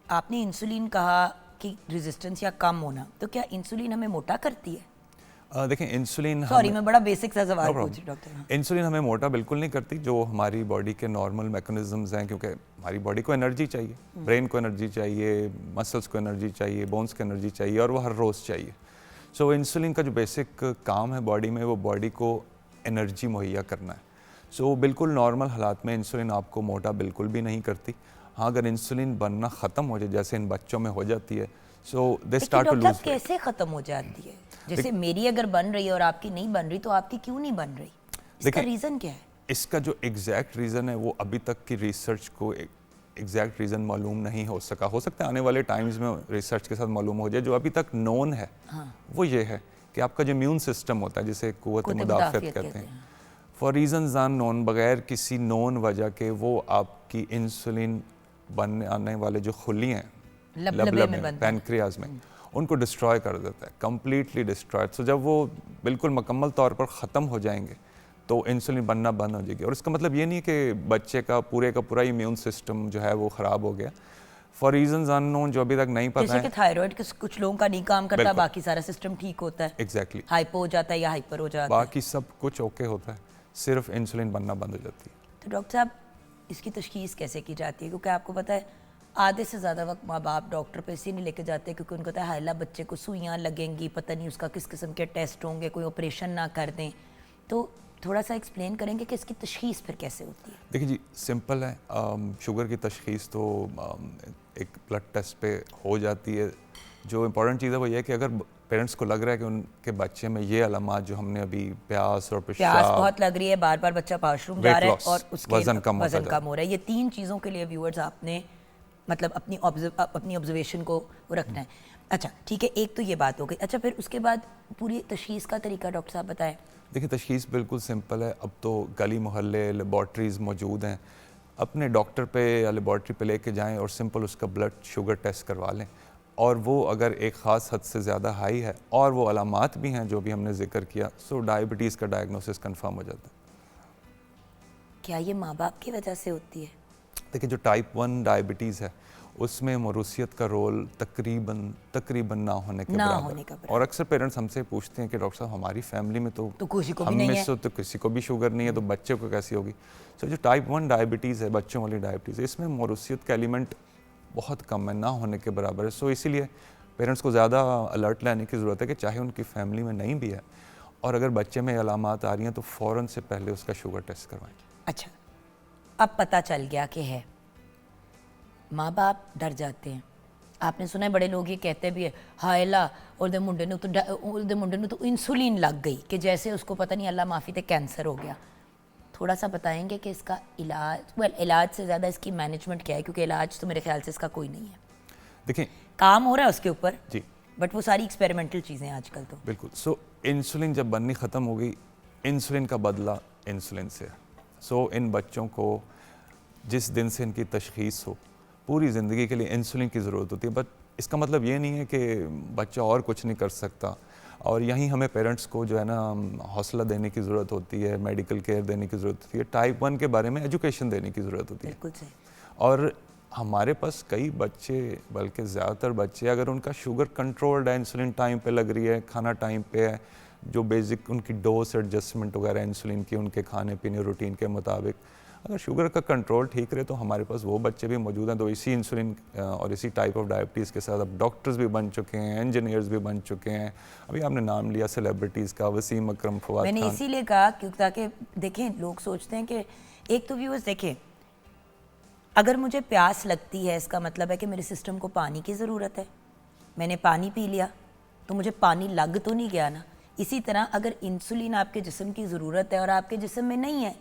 آپ نے انسولین کہا کہ ریزسٹنس یا کم ہونا, تو کیا انسولین ہمیں موٹا کرتی ہے؟ دیکھیں انسولین, سوری میں بڑا بیسک سا سوال پوچھی ڈاکٹر. انسولین ہمیں موٹا بالکل نہیں کرتی. جو ہماری باڈی کے نارمل میکنزمز ہیں, کیونکہ ہماری باڈی کو انرجی چاہیے, برین کو انرجی چاہیے, مسلس کو انرجی چاہیے, بونس کو انرجی چاہیے, اور وہ ہر روز چاہیے. سو انسولین کا جو بیسک کام ہے باڈی میں وہ باڈی کو انرجی مہیا کرنا ہے. سو بالکل نارمل حالات میں انسولین آپ کو موٹا بالکل بھی نہیں کرتی. ہاں اگر انسولین بننا ختم ہو جائے جیسے ان بچوں میں ہو جاتی ہے, سو دے اسٹارٹ ٹو لوز. کیسے ختم ہو جاتی ہے؟ جیسے میری اگر بن رہی ہے اور آپ کی نہیں بن رہی, تو آپ کی کیوں نہیں بن رہی؟ اس کا ریزن کیا ہے؟ اس کا جو ایگزیکٹ ریزن ہے وہ ابھی تک کی ریسرچ کو ایگزیکٹ ریزن معلوم نہیں ہو سکا. ہو سکتا ہے آنے والے ٹائمز میں ریسرچ کے ساتھ معلوم ہو جائے. جو ابھی تک نون ہے وہ یہ ہے کہ آپ کا جو امیون سسٹم ہوتا ہے جسے قوت مدافعت کہتے ہیں, فار ریزنز ان نون, بغیر کسی نون وجہ کے وہ آپ کی انسولین بننے آنے والے جو خلی ہیں لبلے میں, پینکریاز میں, ان کو ڈسٹرائے کر دیتا ہے, کمپلیٹلی ڈسٹرائے. سو جب وہ بالکل مکمل طور پر ختم ہو جائیں گے تو انسولین بننا بند ہو جائے گی. اور اس کا مطلب یہ نہیں کہ بچے کا پورا امیون سسٹم جو ہے وہ خراب ہو گیا, فار ریزنز ان نون جو ابھی تک نہیں پتہ ہے. جیسے کہ تھائرائیڈ کچھ لوگوں کا نہیں کام کرتا, باقی سارا سسٹم ٹھیک ہوتا ہے, ایگزیکٹلی ہائپو ہو جاتا ہے یا ہائپر ہو جاتا ہے, باقی سب کچھ اوکے ہوتا ہے, صرف انسولین بننا بند ہو جاتی ہے. تو ڈاکٹر صاحب اس کی تشخیص کیسے کی جاتی ہے؟ کیونکہ آپ کو پتہ ہے آدھے سے زیادہ وقت ماں باپ ڈاکٹر پہ اسی نہیں لے کے جاتے کیونکہ ان کو ہوتا ہے ہائے اللہ بچے کو سوئیاں لگیں گی, پتہ نہیں اس کا کس قسم کے ٹیسٹ ہوں گے, کوئی آپریشن نہ کر دیں. تو تھوڑا سا ایکسپلین کریں گے کہ اس کی تشخیص پھر کیسے ہوتی ہے؟ دیکھیے جی سمپل ہے, شوگر کی تشخیص تو ایک بلڈ ٹیسٹ پہ ہو جاتی ہے. جو امپورٹنٹ چیز ہے وہ یہ ہے کہ اگر پیرنٹس کو لگ رہا ہے کہ ان کے بچے میں یہ علامات جو ہم نے ابھی پیاس اور پیاس پیشاب, بہت لگ رہی ہے, بار بار بچہ واش روم جا رہا ہے اور اس کے وزن کم ہو رہا ہے, یہ 3 چیزوں کے لیے ویورز آپ نے مطلب اپنی آبزرویشن کو رکھنا ہے. اچھا ٹھیک ہے, ایک تو یہ بات ہو گئی. اچھا پھر اس کے بعد پوری تشخیص کا طریقہ ڈاکٹر صاحب بتائیں. دیکھیں تشخیص بالکل سمپل ہے. اب تو گلی محلے لیبارٹریز موجود ہیں, اپنے ڈاکٹر پہ یا لیبارٹری پہ لے کے جائیں اور سمپل اس کا بلڈ شوگر ٹیسٹ کروا لیں, اور وہ اگر ایک خاص حد سے زیادہ ہائی ہے اور وہ علامات بھی ہیں جو بھی ہم نے ذکر کیا, سو ڈائبٹیز کا ڈائگنوسس کنفرم ہو جاتا ہے. کیا یہ ماں باپ کی وجہ سے ہوتی ہے؟ دیکھیں جو ٹائپ 1 ڈائبٹیز ہے اس میں موروثیت کا رول تقریباً نہ ہونے کے برابر ہے. اور اکثر پیرنٹس ہم سے پوچھتے ہیں کہ ڈاکٹر صاحب ہماری فیملی میں تو ہم میں سے تو کسی کو بھی شوگر نہیں ہے, تو بچے کو کیسی ہوگی؟ سو جو ٹائپ 1 ڈائبٹیز ہے, بچوں والی ڈائبٹیز ہے, اس میں موروثیت کا ایلیمنٹ بہت کم ہے, نہ ہونے کے برابر ہے. سو اسی لیے پیرنٹس کو زیادہ الرٹ لینے کی ضرورت ہے کہ چاہے ان کی فیملی میں نہیں بھی ہے اور اگر بچے میں علامات آ رہی ہیں تو فوراً سے پہلے اس کا شوگر ٹیسٹ کروائیں. اچھا اب پتہ چل گیا کہ ہے, ماں باپ ڈر جاتے ہیں. آپ نے سنا ہے بڑے لوگ یہ کہتے بھی ہے ہائے اللہ اولدے منڈے نو تو انسولین لگ گئی, کہ جیسے اس کو پتہ نہیں اللہ معافی تے کینسر ہو گیا. تھوڑا سا بتائیں گے کہ اس کا علاج سے زیادہ اس کی مینجمنٹ کیا ہے, کیونکہ علاج تو میرے خیال سے اس کا کوئی نہیں ہے. دیکھیں کام ہو رہا ہے اس کے اوپر جی, بٹ وہ ساری ایکسپیریمنٹل چیزیں ہیں آج کل تو. بالکل. سو انسولین جب بننی ختم ہو گئی, انسولین کا بدلہ انسولین سے. سو ان بچوں کو جس دن سے ان کی تشخیص ہو پوری زندگی کے لیے انسولین کی ضرورت ہوتی ہے. بٹ اس کا مطلب یہ نہیں ہے کہ بچہ اور کچھ نہیں کر سکتا, اور یہیں ہمیں پیرنٹس کو جو ہے نا حوصلہ دینے کی ضرورت ہوتی ہے, میڈیکل کیئر دینے کی ضرورت ہوتی ہے, ٹائپ 1 کے بارے میں ایجوکیشن دینے کی ضرورت ہوتی ہے. بالکل صحیح. اور ہمارے پاس کئی بچے, بلکہ زیادہ تر بچے, اگر ان کا شوگر کنٹرولڈ ہے, انسولین ٹائم پہ لگ رہی ہے, کھانا ٹائم پہ ہے, جو بیسک ان کی ڈوز ایڈجسٹمنٹ وغیرہ انسولین کی ان کے کھانے پینے روٹین کے مطابق, اگر شوگر کا کنٹرول ٹھیک رہے تو ہمارے پاس وہ بچے بھی موجود ہیں. تو اسی انسولین اور اسی ٹائپ آف ڈائبٹیز کے ساتھ اب ڈاکٹرز بھی بن چکے ہیں, انجینئرز بھی بن چکے ہیں. ابھی آپ نے نام لیا سیلیبریٹیز کا, وسیم اکرم, فواد خان. میں نے اسی لیے کہا کیونکہ تاکہ دیکھیں لوگ سوچتے ہیں کہ ایک تو ویورز دیکھیں, اگر مجھے پیاس لگتی ہے اس کا مطلب ہے کہ میرے سسٹم کو پانی کی ضرورت ہے, میں نے پانی پی لیا تو مجھے پانی لگ تو نہیں گیا نا. اسی طرح اگر انسولین آپ کے جسم کی ضرورت ہے اور آپ کے جسم میں نہیں ہے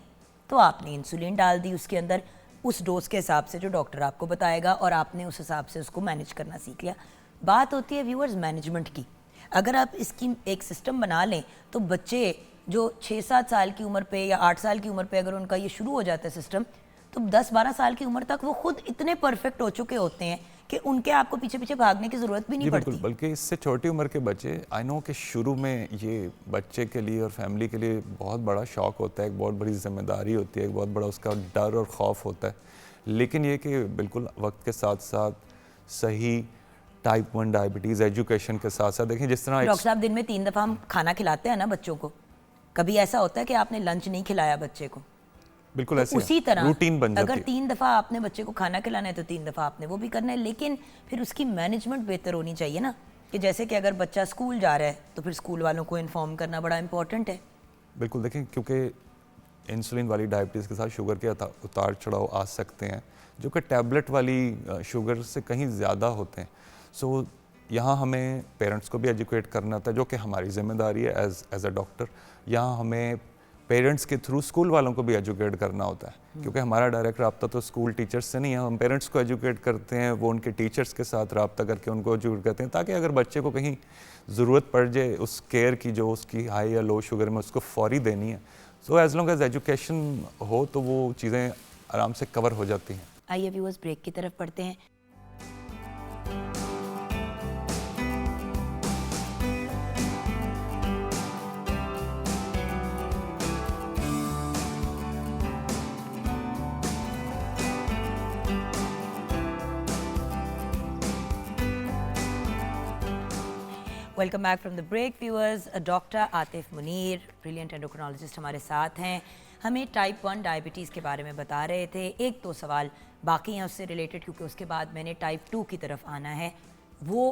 تو آپ نے انسولین ڈال دی اس کے اندر اس ڈوز کے حساب سے جو ڈاکٹر آپ کو بتائے گا, اور آپ نے اس حساب سے اس کو مینیج کرنا سیکھ لیا. بات ہوتی ہے ویورز مینجمنٹ کی. اگر آپ اس کی ایک سسٹم بنا لیں تو بچے جو 6-7 سال کی عمر پہ یا 8 سال کی عمر پہ اگر ان کا یہ شروع ہو جاتا ہے سسٹم, تو 10-12 سال کی عمر تک وہ خود اتنے پرفیکٹ ہو چکے ہوتے ہیں کہ ان کے آپ کو پیچھے پیچھے بھاگنے کی ضرورت بھی نہیں پڑتی. بالکل, بلکہ اس سے چھوٹی عمر کے بچے, آئی نو کہ شروع میں یہ بچے کے لیے اور فیملی کے لیے بہت بڑا شوق ہوتا ہے, ایک بہت بڑی ذمہ داری ہوتی ہے, ایک بہت بڑا اس کا ڈر اور خوف ہوتا ہے. لیکن یہ کہ بالکل وقت کے ساتھ ساتھ صحیح ٹائپ 1 ڈائبٹیز ایجوکیشن کے ساتھ ساتھ دیکھیں جس طرح ڈاکٹر صاحب دن میں 3 دفعہ ہم کھانا کھلاتے ہیں نا بچوں کو, کبھی ایسا ہوتا ہے کہ آپ نے لنچ نہیں کھلایا بچے کو؟ بالکل ایسے اسی طرح روٹین بن جاتی ہے. اگر 3 دفعہ آپ نے بچے کو کھانا کھلانا ہے تو 3 دفعہ آپ نے وہ بھی کرنا ہے, لیکن پھر اس کی مینجمنٹ بہتر ہونی چاہیے نا, کہ جیسے کہ اگر بچہ اسکول جا رہا ہے تو پھر اسکول والوں کو انفارم کرنا بڑا امپورٹنٹ ہے. بالکل, دیکھیں کیونکہ انسولین والی ڈائبٹیز کے ساتھ شوگر کے اتار چڑھاؤ آ سکتے ہیں جو کہ ٹیبلٹ والی شوگر سے کہیں زیادہ ہوتے ہیں. سو یہاں ہمیں پیرنٹس کو بھی ایجوکیٹ کرنا تھا, جو کہ ہماری ذمہ داری ہے ایز اے ڈاکٹر. یہاں ہمیں پیرنٹس کے تھرو اسکول والوں کو بھی ایجوکیٹ کرنا ہوتا ہے, کیونکہ ہمارا ڈائریکٹ رابطہ تو اسکول ٹیچرس سے نہیں ہے. ہم پیرنٹس کو ایجوکیٹ کرتے ہیں, وہ ان کے ٹیچرس کے ساتھ رابطہ کر کے ان کو ایجوکیٹ کرتے ہیں, تاکہ اگر بچے کو کہیں ضرورت پڑ جائے اس کیئر کی جو اس کی ہائی یا لو شوگر میں اس کو فوری دینی ہے, so as long as education ہو تو وہ چیزیں آرام سے کور ہو جاتی ہیں. آئیے ویورز بریک کی طرف پڑھتے ہیں. Welcome back from the break viewers. Doctor Atif Munir, brilliant endocrinologist ہمارے ساتھ ہیں. ہمیں ٹائپ 1 ڈائبٹیز کے بارے میں بتا رہے تھے. ایک تو سوال باقی ہیں اس سے ریلیٹڈ, کیونکہ اس کے بعد میں نے ٹائپ 2 کی طرف آنا ہے. وہ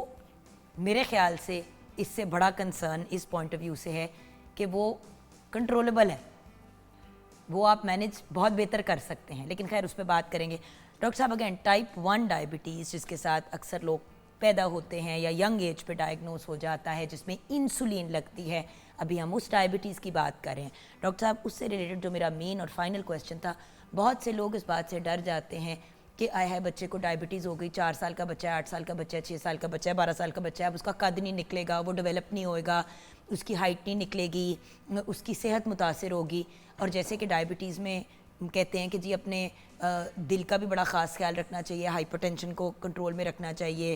میرے خیال سے اس سے بڑا کنسرن اس پوائنٹ آف ویو سے ہے کہ وہ کنٹرولبل ہے, وہ آپ مینیج بہت بہتر کر سکتے ہیں, لیکن خیر اس پہ بات کریں گے. ڈاکٹر صاحب اگین ٹائپ 1 ڈائبٹیز جس کے ساتھ اکثر لوگ پیدا ہوتے ہیں یا ینگ ایج پہ ڈائگنوز ہو جاتا ہے, جس میں انسولین لگتی ہے, ابھی ہم اس ڈائبٹیز کی بات کر رہے ہیں. ڈاکٹر صاحب اس سے ریلیٹڈ جو میرا مین اور فائنل کویشچن تھا, بہت سے لوگ اس بات سے ڈر جاتے ہیں کہ آئے ہے بچے کو ڈائبٹیز ہو گئی, 4 سال کا بچہ ہے, 8 سال کا بچہ ہے, 6 سال کا بچہ ہے, 12 سال کا بچہ ہے, اب اس کا قد نہیں نکلے گا, وہ ڈیولپ نہیں ہوئے گا, اس کی ہائٹ نہیں نکلے گی, اس کی صحت متاثر ہوگی. اور جیسے کہ ڈائبٹیز میں کہتے ہیں کہ جی اپنے دل کا بھی بڑا خاص خیال رکھنا چاہیے, ہائپر ٹینشن کو کنٹرول میں رکھنا چاہیے,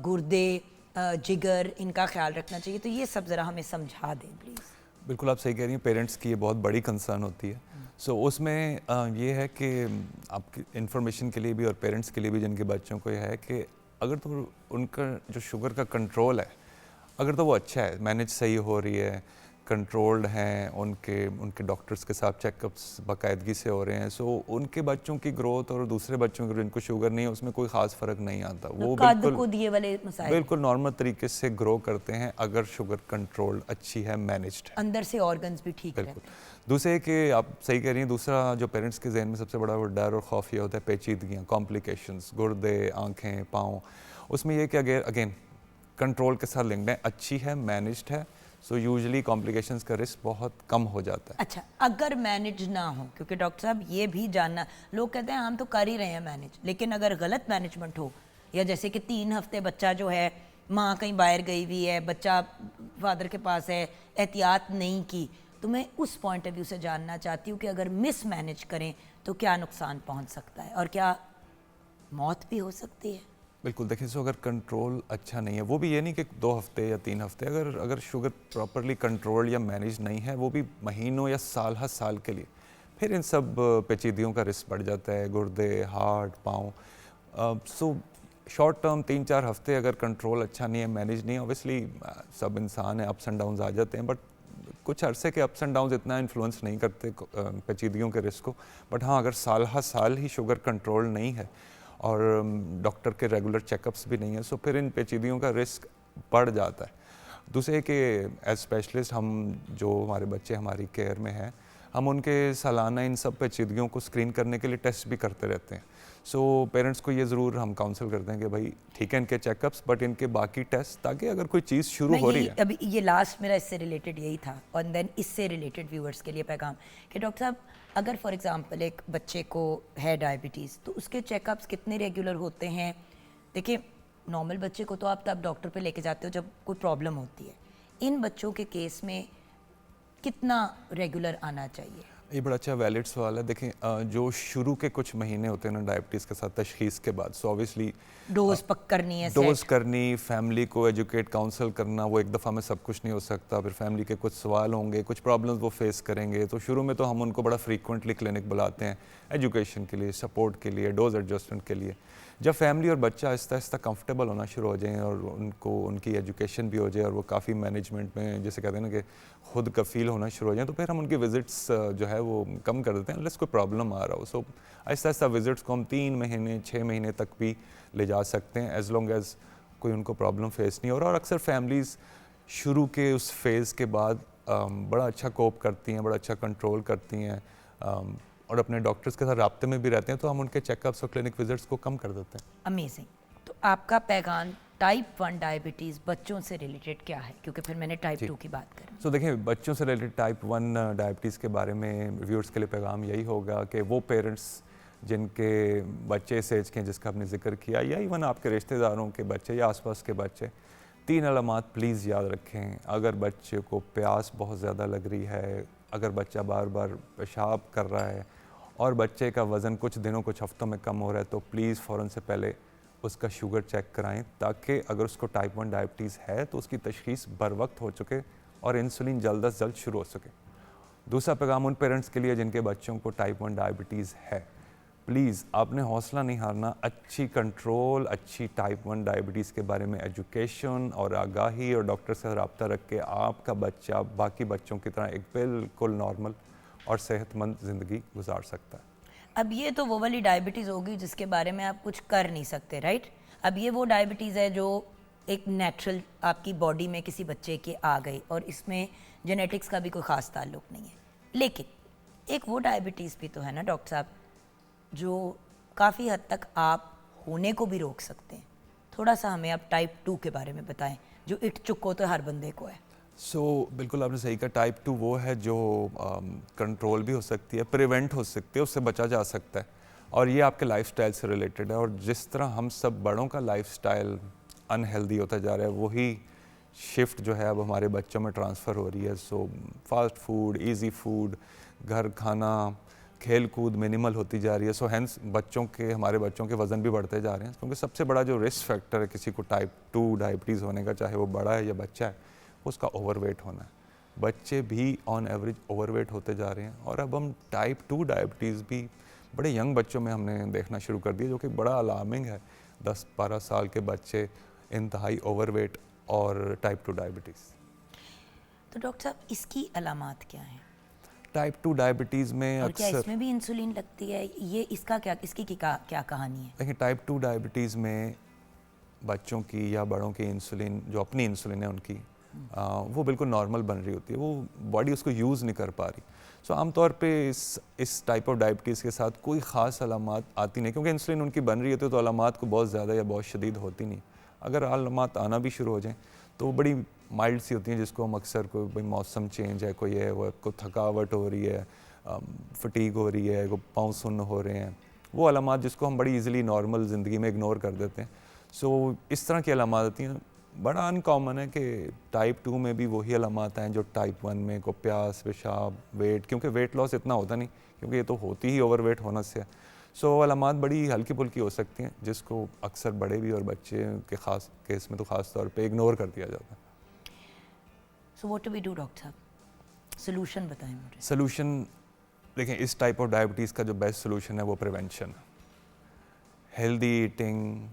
گردے, جگر, ان کا خیال رکھنا چاہیے. تو یہ سب ذرا ہمیں سمجھا دیں پلیز. بالکل آپ صحیح کہہ رہی ہیں, پیرنٹس کی یہ بہت بڑی کنسرن ہوتی ہے. سو اس میں یہ ہے کہ آپ کی انفارمیشن کے لیے بھی اور پیرنٹس کے لیے بھی جن کے بچوں کو یہ ہے کہ اگر تو ان کا جو شوگر کا کنٹرول ہے اگر تو وہ اچھا ہے, مینیج صحیح ہو رہی ہے, کنٹرولڈ ہیں, ان کے ڈاکٹرز کے ساتھ چیک اپس باقاعدگی سے ہو رہے ہیں, سو ان کے بچوں کی گروتھ اور دوسرے بچوں کی جن کو شوگر نہیں ہے اس میں کوئی خاص فرق نہیں آتا. وہ بالکل نارمل طریقے سے گرو کرتے ہیں اگر شوگر کنٹرول اچھی ہے, مینیجڈ ہے, اندر سے آرگنز بھی ٹھیک ہے. بالکل. دوسرے کہ آپ صحیح کہہ رہی ہیں, دوسرا جو پیرنٹس کے ذہن میں سب سے بڑا وہ ڈر اور خوف یہ ہوتا ہے پیچیدگیاں, کمپلیکیشنز, گردے, آنکھیں, پاؤں. اس میں یہ کہ اگین کنٹرول کے ساتھ لنکڈ ہے, اچھی ہے, مینیجڈ ہے, سو یوزلی کمپلیکیشنز کا رسک بہت کم ہو جاتا ہے. اچھا اگر مینیج نہ ہو, کیونکہ ڈاکٹر صاحب یہ بھی جاننا, لوگ کہتے ہیں ہم تو کر ہی رہے ہیں مینیج, لیکن اگر غلط مینجمنٹ ہو, یا جیسے کہ 3 ہفتے بچہ جو ہے ماں کہیں باہر گئی ہوئی ہے, بچہ فادر کے پاس ہے, احتیاط نہیں کی, تو میں اس پوائنٹ آف ویو سے جاننا چاہتی ہوں کہ اگر مس مینیج کریں تو کیا نقصان پہنچ سکتا ہے اور کیا موت بھی ہو سکتی ہے؟ بالکل. دیکھیں سو اگر کنٹرول اچھا نہیں ہے, وہ بھی یہ نہیں کہ 2 ہفتے یا 3 ہفتے, اگر شوگر پراپرلی کنٹرول یا مینیج نہیں ہے, وہ بھی مہینوں یا سال ہر سال کے لیے, پھر ان سب پیچیدگیوں کا رسک بڑھ جاتا ہے, گردے, ہارٹ, پاؤں. سو شارٹ ٹرم 3-4 ہفتے اگر کنٹرول اچھا نہیں ہے, مینیج نہیں ہے, اوبیسلی سب انسان ہیں, اپس اینڈ ڈاؤنز آ جاتے ہیں, بٹ کچھ عرصے کے اپس اینڈ ڈاؤنز اتنا انفلوئنس نہیں کرتے پیچیدگیوں کے رسک کو. بٹ ہاں اگر سال ہر سال ہی شوگر کنٹرول نہیں ہے اور ڈاکٹر کے ریگولر چیک اپس بھی نہیں ہیں, سو پھر ان پیچیدگیوں کا رسک بڑھ جاتا ہے. دوسرے کہ ایز اسپیشلسٹ ہم جو ہمارے بچے ہماری کیئر میں ہیں, ہم ان کے سالانہ ان سب پیچیدگیوں کو اسکرین کرنے کے لیے ٹیسٹ بھی کرتے رہتے ہیں. سو پیرنٹس کو یہ ضرور ہم کاؤنسل کرتے ہیں کہ بھائی ٹھیک ہے ان کے چیک اپس, بٹ ان کے باقی ٹیسٹ, تاکہ اگر کوئی چیز شروع ہو رہی ہے. ابھی یہ لاسٹ میرا اس سے ریلیٹڈ یہی تھا, اور دین اس سے ریلیٹڈ ویورز کے لیے پیغام کہ ڈاکٹر صاحب اگر فار ایگزامپل ایک بچے کو ہے ڈائبٹیز, تو اس کے چیک اپس کتنے ریگولر ہوتے ہیں؟ دیکھیں نارمل بچے کو تو آپ تب ڈاکٹر پہ لے کے جاتے ہو جب کوئی پرابلم ہوتی ہے, ان بچوں کے کیس میں کتنا ریگولر آنا چاہیے؟ یہ بڑا اچھا ویلڈ سوال ہے. دیکھیں جو شروع کے کچھ مہینے ہوتے ہیں نا ڈائبٹیز کے ساتھ تشخیص کے بعد, سو اوبیسلی ڈوز پک کرنی ہے, ڈوز کرنی, فیملی کو ایجوکیٹ کاؤنسل کرنا, وہ ایک دفعہ میں سب کچھ نہیں ہو سکتا, پھر فیملی کے کچھ سوال ہوں گے, کچھ پرابلمز وہ فیس کریں گے. تو شروع میں تو ہم ان کو بڑا فریکوینٹلی کلینک بلاتے ہیں ایجوکیشن کے لیے, سپورٹ کے لیے, ڈوز ایڈجسٹمنٹ کے لیے. جب فیملی اور بچہ آہستہ آہستہ کمفرٹیبل ہونا شروع ہو جائیں اور ان کو ان کی ایجوکیشن بھی ہو جائے اور وہ کافی مینجمنٹ میں جیسے کہتے ہیں نا کہ خود کفیل ہونا شروع ہو جائیں, تو پھر ہم ان کی وزٹس جو ہے وہ کم کر دیتے ہیں انلیس کوئی پرابلم آ رہا ہو. سو آہستہ آہستہ وزٹس کو ہم 3 مہینے 6 مہینے تک بھی لے جا سکتے ہیں, ایز لانگ ایز کوئی ان کو پرابلم فیس نہیں ہو رہا. اور اکثر فیملیز شروع کے اس فیز کے بعد بڑا اچھا کوپ کرتی ہیں, بڑا اچھا کنٹرول کرتی ہیں اور اپنے ڈاکٹرز کے ساتھ رابطے میں بھی رہتے ہیں, تو ہم ان کے چیک اپس اور کلینک وزٹس کو کم کر دیتے ہیں. امیزنگ. تو آپ کا پیغام ٹائپ 1 ڈائبٹیز بچوں سے ریلیٹڈ کیا ہے؟ کیونکہ پھر میں نے ٹائپ 2 کی بات کری. سو دیکھیں بچوں سے ریلیٹڈ ٹائپ 1 ڈائبٹیز کے بارے میں ویورز کے لیے پیغام یہی ہوگا کہ وہ پیرنٹس جن کے بچے اس ایج کے ہیں جس کا آپ نے ذکر کیا, یا ایون آپ کے رشتہ داروں کے بچے یا آس پاس کے بچے, 3 علامات پلیز یاد رکھیں. اگر بچے کو پیاس بہت زیادہ لگ رہی ہے, اگر بچہ بار بار پیشاب کر رہا ہے اور بچے کا وزن کچھ دنوں کچھ ہفتوں میں کم ہو رہا ہے, تو پلیز فوراً سے پہلے اس کا شوگر چیک کرائیں, تاکہ اگر اس کو ٹائپ 1 ڈائبٹیز ہے تو اس کی تشخیص بر وقت ہو چکے اور انسولین جلد از جلد شروع ہو سکے. دوسرا پیغام ان پیرنٹس کے لیے جن کے بچوں کو ٹائپ 1 ڈائبٹیز ہے, پلیز آپ نے حوصلہ نہیں ہارنا. اچھی کنٹرول, اچھی ٹائپ 1 ڈائبٹیز کے بارے میں ایجوکیشن اور آگاہی اور ڈاکٹر سے رابطہ رکھ کے آپ کا بچہ باقی بچوں کی طرح ایک بالکل نارمل اور صحت مند زندگی گزار سکتا ہے. اب یہ تو وہ والی ڈائبٹیز ہوگی جس کے بارے میں آپ کچھ کر نہیں سکتے، رائٹ؟ اب یہ وہ ڈائبٹیز ہے جو ایک نیچرل آپ کی باڈی میں کسی بچے کے آ گئی اور اس میں جینیٹکس کا بھی کوئی خاص تعلق نہیں ہے. لیکن ایک وہ ڈائبٹیز بھی تو ہے نا ڈاکٹر صاحب جو کافی حد تک آپ ہونے کو بھی روک سکتے ہیں. تھوڑا سا ہمیں آپ ٹائپ 2 کے بارے میں بتائیں جو اٹ چکو تو ہر بندے کو ہے. بالکل آپ نے صحیح کہا. ٹائپ 2 وہ ہے جو کنٹرول بھی ہو سکتی ہے, پریونٹ ہو سکتی ہے, اس سے بچا جا سکتا ہے, اور یہ آپ کے لائف سٹائل سے ریلیٹڈ ہے. اور جس طرح ہم سب بڑوں کا لائف سٹائل انہیلدی ہوتا جا رہا ہے, وہی شفٹ جو ہے اب ہمارے بچوں میں ٹرانسفر ہو رہی ہے. فاسٹ فوڈ, ایزی فوڈ, گھر کھانا, کھیل کود منیمل ہوتی جا رہی ہے. ہینس ہمارے بچوں کے وزن بھی بڑھتے جا رہے ہیں, کیونکہ سب سے بڑا جو رسک فیکٹر ہے کسی کو ٹائپ 2 ڈائبٹیز ہونے کا, چاہے وہ بڑا ہے یا بچہ ہے, اس کا اوور ویٹ ہونا ہے. بچے بھی آن ایوریج اوور ویٹ ہوتے جا رہے ہیں, اور اب ہم ٹائپ 2 ڈائبٹیز بھی بڑے ینگ بچوں میں ہم نے دیکھنا شروع کر دیا, جو کہ بڑا الارمنگ ہے. 10-12 سال کے بچے انتہائی اوور ویٹ اور ٹائپ 2 ڈائبٹیز. تو ڈاکٹر صاحب اس کی علامات کیا ہیں؟ ٹائپ 2 ڈائبٹیز میں اور کیا اکثر اس میں بھی انسولین لگتی ہے؟ یہ اس کی کیا کہانی ہے؟ دیکھیں, ٹائپ 2 ڈائبٹیز میں بچوں کی یا بڑوں کی انسولین, جو اپنی انسولین ہے ان کی, وہ بالکل نارمل بن رہی ہوتی ہے, وہ باڈی اس کو یوز نہیں کر پا رہی. عام طور پہ اس ٹائپ آف ڈائبٹیز کے ساتھ کوئی خاص علامات آتی نہیں, کیونکہ انسولین ان کی بن رہی ہوتی ہے, تو علامات کو بہت زیادہ یا بہت شدید ہوتی نہیں. اگر علامات آنا بھی شروع ہو جائیں تو وہ بڑی مائلڈ سی ہوتی ہیں, جس کو ہم اکثر کوئی موسم چینج ہے, کوئی ہے, وہ کو تھکاوٹ ہو رہی ہے, فٹیگ ہو رہی ہے, کو پاؤں سن ہو رہے ہیں, وہ علامات جس کو ہم بڑی ایزیلی نارمل زندگی میں اگنور کر دیتے ہیں. اس طرح کی علامات ہوتی ہیں. بڑا ان کامن ہے کہ ٹائپ 2 میں بھی وہی علامات ہیں جو ٹائپ 1 میں, کو پیاس, پیشاب, ویٹ, کیونکہ ویٹ لاس اتنا ہوتا نہیں, کیونکہ یہ تو ہوتی ہی اوور ویٹ ہونا سے ہے. علامات بڑی ہلکی پھلکی ہو سکتی ہیں, جس کو اکثر بڑے بھی اور بچے کے خاص کیس میں تو خاص طور پہ اگنور کر دیا جاتا ہے. What do we do doctor صاحب؟ سلوشن بتائیں مجھے. سلوشن دیکھیں, اس ٹائپ آف ڈائبٹیز کا جو بیسٹ سلوشن ہے وہ prevention. Healthy eating,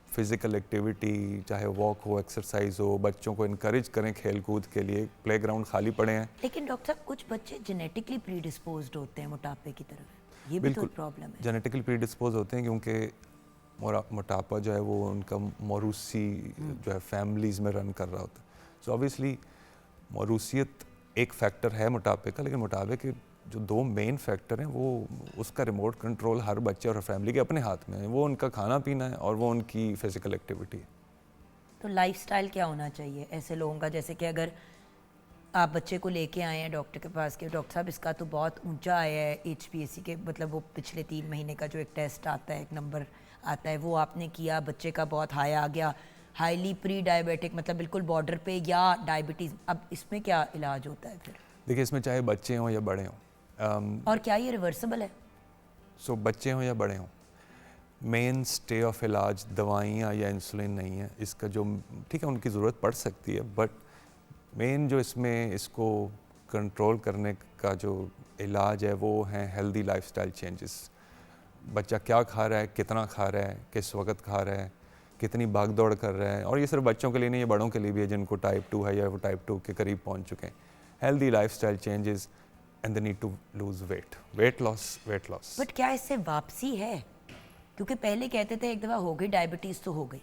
physical activity, چاہے واک ہو, ایکسرسائز ہو, بچوں کو انکریج کریں کھیل کود کے لیے, پلے گراؤنڈ خالی پڑے ہیں. لیکن ڈاکٹر صاحب کچھ بچے جینیٹکلی پری ڈسپوزڈ ہوتے ہیں موٹاپے کی طرف, یہ بھی تو پرابلم ہے. جینیٹیکلی پری ڈسپوز ہوتے ہیں, کیونکہ موٹاپا جو ہے وہ ان کا موروثی جو ہے فیملیز میں رن کر رہا ہوتا ہے. آبویسلی موروثیت ایک فیکٹر ہے موٹاپے کا, لیکن موٹاپے کے جو 2 مین فیکٹر ہیں, وہ اس کا ریموٹ کنٹرول ہر بچے اور فیملی کے اپنے ہاتھ میں ہے. وہ ان کا کھانا پینا ہے اور وہ ان کی فزیکل ایکٹیویٹی ہے. تو لائف سٹائل کیا ہونا چاہیے ایسے لوگوں کا, جیسے کہ اگر آپ بچے کو لے کے آئے ہیں ڈاکٹر کے پاس کہ ڈاکٹر صاحب اس کا تو بہت اونچا آیا ہے HbA1c کے, مطلب وہ پچھلے 3 مہینے کا جو ایک ٹیسٹ آتا ہے, ایک نمبر آتا ہے, وہ آپ نے کیا, بچے کا بہت ہائی آ گیا, ہائیلی پری ڈائبیٹک, مطلب بالکل بارڈر پہ, یا ڈائبٹیز, اب اس میں کیا علاج ہوتا ہے پھر؟ دیکھیے, اس میں چاہے بچے ہوں یا بڑے ہوں, اور کیا یہ ریورسبل ہے؟ بچے ہوں یا بڑے ہوں, مین اسٹے آف علاج دوائیاں یا انسولین نہیں ہے. اس کا جو ٹھیک ہے ان کی ضرورت پڑ سکتی ہے, بٹ مین جو اس میں اس کو کنٹرول کرنے کا جو علاج ہے وہ ہیں ہیلدی لائف سٹائل چینجز. بچہ کیا کھا رہا ہے, کتنا کھا رہا ہے, کس وقت کھا رہا ہے, کتنی بھاگ دوڑ کر رہا ہے. اور یہ صرف بچوں کے لیے نہیں, یہ بڑوں کے لیے بھی ہے جن کو ٹائپ 2 ہے یا وہ ٹائپ 2 کے قریب پہنچ چکے ہیں. Healthy lifestyle changes and they need to lose weight loss. But کیا اس سے واپسی ہے؟ کیونکہ پہلے کہتے تھے ایک دفعہ ہو گئی ڈائبٹیز تو ہو گئی,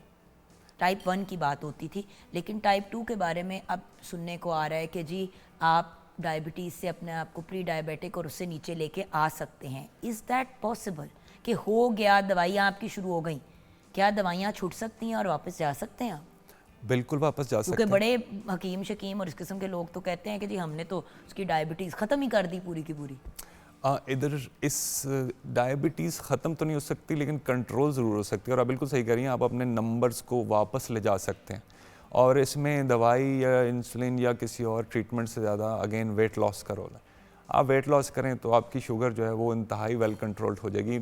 ٹائپ 1 کی بات ہوتی تھی, لیکن ٹائپ 2 کے بارے میں اب سننے کو آ رہا ہے کہ جی آپ ڈائبٹیز سے اپنے آپ کو پری ڈائبیٹک اور اس سے نیچے لے کے آ سکتے ہیں. از دیٹ پاسبل کہ ہو گیا, دوائیاں آپ کی شروع ہو گئیں, کیا دوائیاں چھوٹ سکتی ہیں اور واپس جا سکتے ہیں آپ؟ بالکل واپس جا سکتے کیونکہ ہیں. بڑے حکیم شکیم اور اس قسم کے لوگ تو کہتے ہیں کہ جی ہم نے تو اس کی ڈائبٹیز ختم ہی کر دی پوری کی پوری. ادھر اس ڈائبٹیز ختم تو نہیں ہو سکتی, لیکن کنٹرول ضرور ہو سکتی ہے. اور آپ بالکل صحیح کہہ رہی ہیں, آپ اپنے نمبرز کو واپس لے جا سکتے ہیں. اور اس میں دوائی یا انسولین یا کسی اور ٹریٹمنٹ سے زیادہ اگین ویٹ لاس کا رول ہے. آپ ویٹ لاس کریں تو آپ کی شوگر جو ہے وہ انتہائی ویل کنٹرولڈ ہو جائے گی,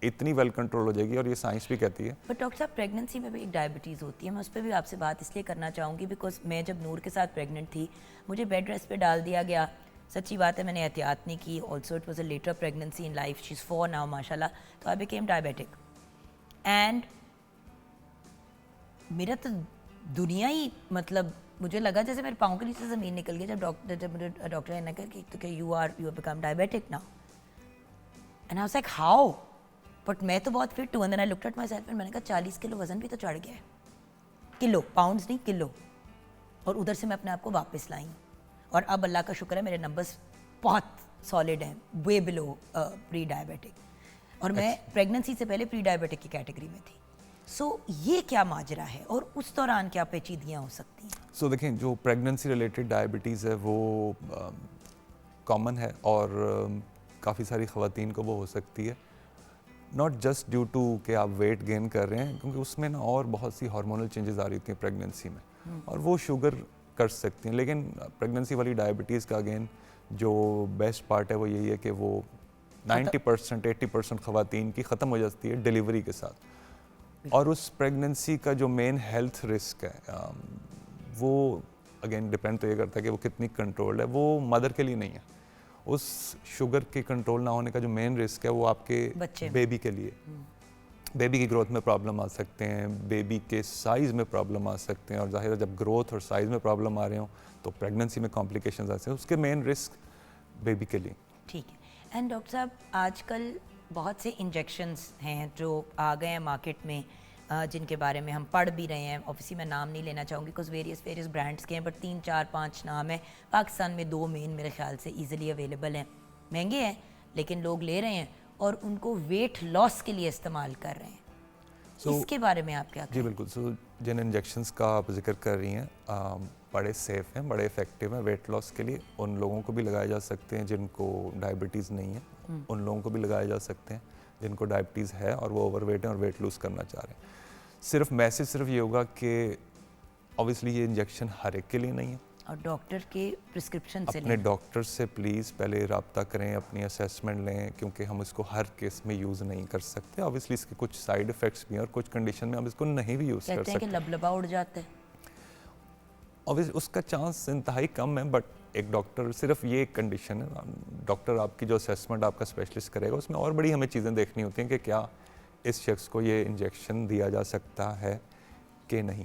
اتنی ویل کنٹرول ہو جائے گی, اور یہ سائنس بھی کہتی ہے. بٹ ڈاکٹر صاحب پریگننسی میں بھی ایک ڈائبٹیز ہوتی ہے, میں اس پہ بھی آپ سے بات اس لیے کرنا چاہوں گی بیکاز میں جب نور کے ساتھ پریگننٹ تھی, مجھے بیڈ ریسٹ پہ ڈال دیا گیا. سچی بات ہے, میں نے احتیاط نہیں کی. Also it was a later pregnancy in life, she is 4 now ماشاء اللہ. تو آئی بیکیم ڈائبیٹک, اینڈ میرا تو دنیا ہی مطلب مجھے لگا جیسے میرے پاؤں کے نیچے زمین نکل گئی جب مجھے ڈاکٹر نے کہا کہ you have become diabetic now and I was like how, but میں تو بہت فٹ ہوں. And I looked at myself اینڈ میں نے کہا 40 کلو وزن بھی تو چڑھ گیا ہے, کلو, پاؤنڈس نہیں کلو. اور ادھر سے میں اپنے آپ کو واپس لائی ہوں, اور اب اللہ کا شکر ہے میرے نمبرس بہت سالڈ ہیں, وے بلو پری ڈائبیٹک, اور میں پریگننسی سے پہلے پری ڈائبیٹک کی کیٹیگری میں تھی. سو یہ کیا ماجرا ہے اور اس دوران کیا پیچیدگیاں ہو سکتی ہیں؟ سو دیکھیں جو پریگننسی ریلیٹڈ ڈائبٹیز ہے وہ کامن ہے اور کافی ساری خواتین کو وہ ہو سکتی ہے, ناٹ جسٹ ڈیو ٹو کہ آپ ویٹ گین کر رہے ہیں, کیونکہ اس میں نا اور بہت سی ہارمونل چینجز آ رہی ہوتی ہیں پریگننسی میں, اور وہ شوگر کر سکتی ہیں. لیکن پریگننسی والی ڈائبٹیز کا اگین جو بیسٹ پارٹ ہے وہ یہی ہے کہ وہ 90% 80% خواتین کی ختم ہو جاتی ہے ڈیلیوری کے ساتھ. اور اس پریگننسی کا جو مین ہیلتھ رسک ہے وہ اگین ڈپینڈ تو یہ کرتا ہے کہ وہ کتنی کنٹرول ہے, وہ مدر کے لیے نہیں ہے. اس شوگر کے کنٹرول نہ ہونے کا جو مین رسک ہے وہ آپ کے بیبی کے لیے, بیبی کی گروتھ میں پرابلم آ سکتے ہیں, بیبی کے سائز میں پرابلم آ سکتے ہیں, اور ظاہر ہے جب گروتھ اور سائز میں پرابلم آ رہے ہوں تو پریگننسی میں کمپلیکیشنز آتے ہیں, اس کے مین رسک بیبی کے لیے. ٹھیک ہے. اینڈ ڈاکٹر صاحب آج کل بہت سے انجیکشنز ہیں جو آ گئے ہیں مارکیٹ میں, جن کے بارے میں ہم پڑھ بھی رہے ہیں. اوبیسلی میں نام نہیں لینا چاہوں گی بیکاز ویریس برانڈس کے ہیں, بٹ 3 4 5 نام ہیں. پاکستان میں 2 مین میرے خیال سے ایزیلی اویلیبل ہیں, مہنگے ہیں لیکن لوگ لے رہے ہیں اور ان کو ویٹ لاس کے لیے استعمال کر رہے ہیں. اس کے بارے میں آپ کیا کہیں؟ جی بالکل. سو جن انجیکشنز کا آپ ذکر کر رہی ہیں بڑے سیف ہیں, بڑے افیکٹو ہیں ویٹ لاس کے لیے. ان لوگوں کو بھی لگائے جا سکتے ہیں جن کو ڈائبٹیز نہیں ہے, ان لوگوں کو بھی لگائے جا سکتے ہیں جن کو ڈائبٹیز ہے اور وہ اوور ویٹ ہیں اور ویٹ لوز کرنا چاہ رہے ہیں. صرف میسج صرف یہ ہوگا کہ اوبیسلی یہ انجیکشن ہر ایک کے لیے نہیں ہے, اور ڈاکٹر کے پرسکرپشن سے اپنے ڈاکٹر سے پلیز پہلے رابطہ کریں, اپنی اسیسمنٹ لیں, کیونکہ ہم اس کو ہر کیس میں یوز نہیں کر سکتے. اوبیسلی اس کے کچھ سائیڈ افیکٹس بھی ہیں اور کچھ کنڈیشن میں ہم اس کو نہیں بھی یوز کر کہتے ہیں کہ سکتے. لبلبا اڑ جاتا ہے, اوبیسلی اس کا چانس انتہائی کم ہے, بٹ ایک ڈاکٹر صرف یہ ایک کنڈیشن ہے, ڈاکٹر آپ کی جو اسیسمنٹ آپ کا اسپیشلسٹ کرے گا اس میں اور بڑی ہمیں چیزیں دیکھنی ہوتی ہیں کہ کیا اس شخص کو یہ انجیکشن دیا جا سکتا ہے کہ نہیں.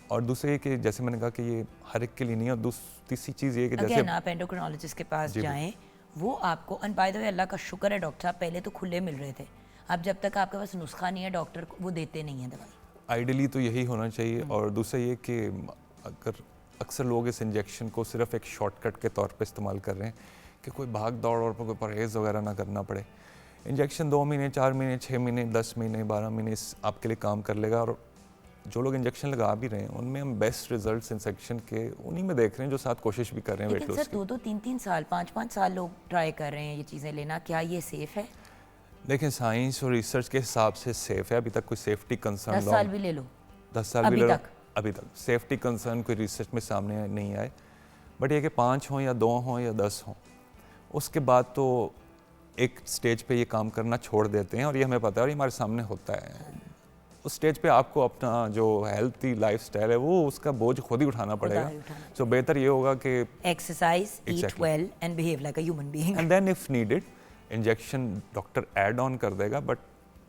اور دوسرے یہ کہ جیسے میں نے کہا کہ یہ ہر ایک کے لیے نہیں ہے, اور تیسری چیز یہ کہ جیسے اگین آپ اینڈوکرینالوجسٹ کے پاس جائیں, وہ آپ کو, اینڈ بائی دا وے اللہ کا شکر ہے ڈاکٹر صاحب پہلے تو کھلے مل رہے تھے, اب جب تک آپ کے پاس نسخہ نہیں ہے ڈاکٹر کو وہ دیتے نہیں ہیں دوائی. آئیڈیلی تو یہی ہونا چاہیے. اور دوسرا یہ کہ اگر اکثر لوگ اس انجیکشن کو صرف ایک شارٹ کٹ کے طور پہ استعمال کر رہے ہیں کہ کوئی بھاگ دوڑ اور کوئی پرہیز وغیرہ نہ کرنا پڑے. انجیکشن 2 مہینے 4 مہینے 6 مہینے 10 مہینے 12 مہینے آپ کے لیے کام کر لے گا. اور جو لوگ انجیکشن لگا بھی رہے ہیں ان میں ہم بیسٹ ریزلٹس انجیکشن کے انہی میں دیکھ رہے ہیں جو ساتھ کوشش بھی کر رہے ہیں ویٹ لیکن لاس سر کی. 2-3 سال 5 سال لوگ ٹرائی کر رہے ہیں یہ چیزیں لینا, کیا یہ سیف ہے؟ دیکھیں سائنس اور ریسرچ کے حساب سے سیف ہے. ابھی تک کوئی سیفٹی کنسرن 10 سال بھی لے لو, 10 سال بھی لے لو, ابھی تک سیفٹی کنسرن کوئی ریسرچ میں سامنے نہیں آئے. بٹ یہ کہ 5 ہوں یا 2 ہوں یا 10 ہوں, اس کے بعد تو ایک سٹیج پہ یہ کام کرنا چھوڑ دیتے ہیں, اور یہ ہمیں پتہ ہے اور یہ ہمارے سامنے ہوتا ہے. اس سٹیج پہ آپ کو اپنا جو ہیلتھی لائف سٹائل ہے وہ اس کا بوجھ خود ہی اٹھانا پڑے گا. سو بہتر یہ ہوگا کہ exercise, eat well and behave like a human being, and then if needed injection doctor add on کر دے گا, بٹ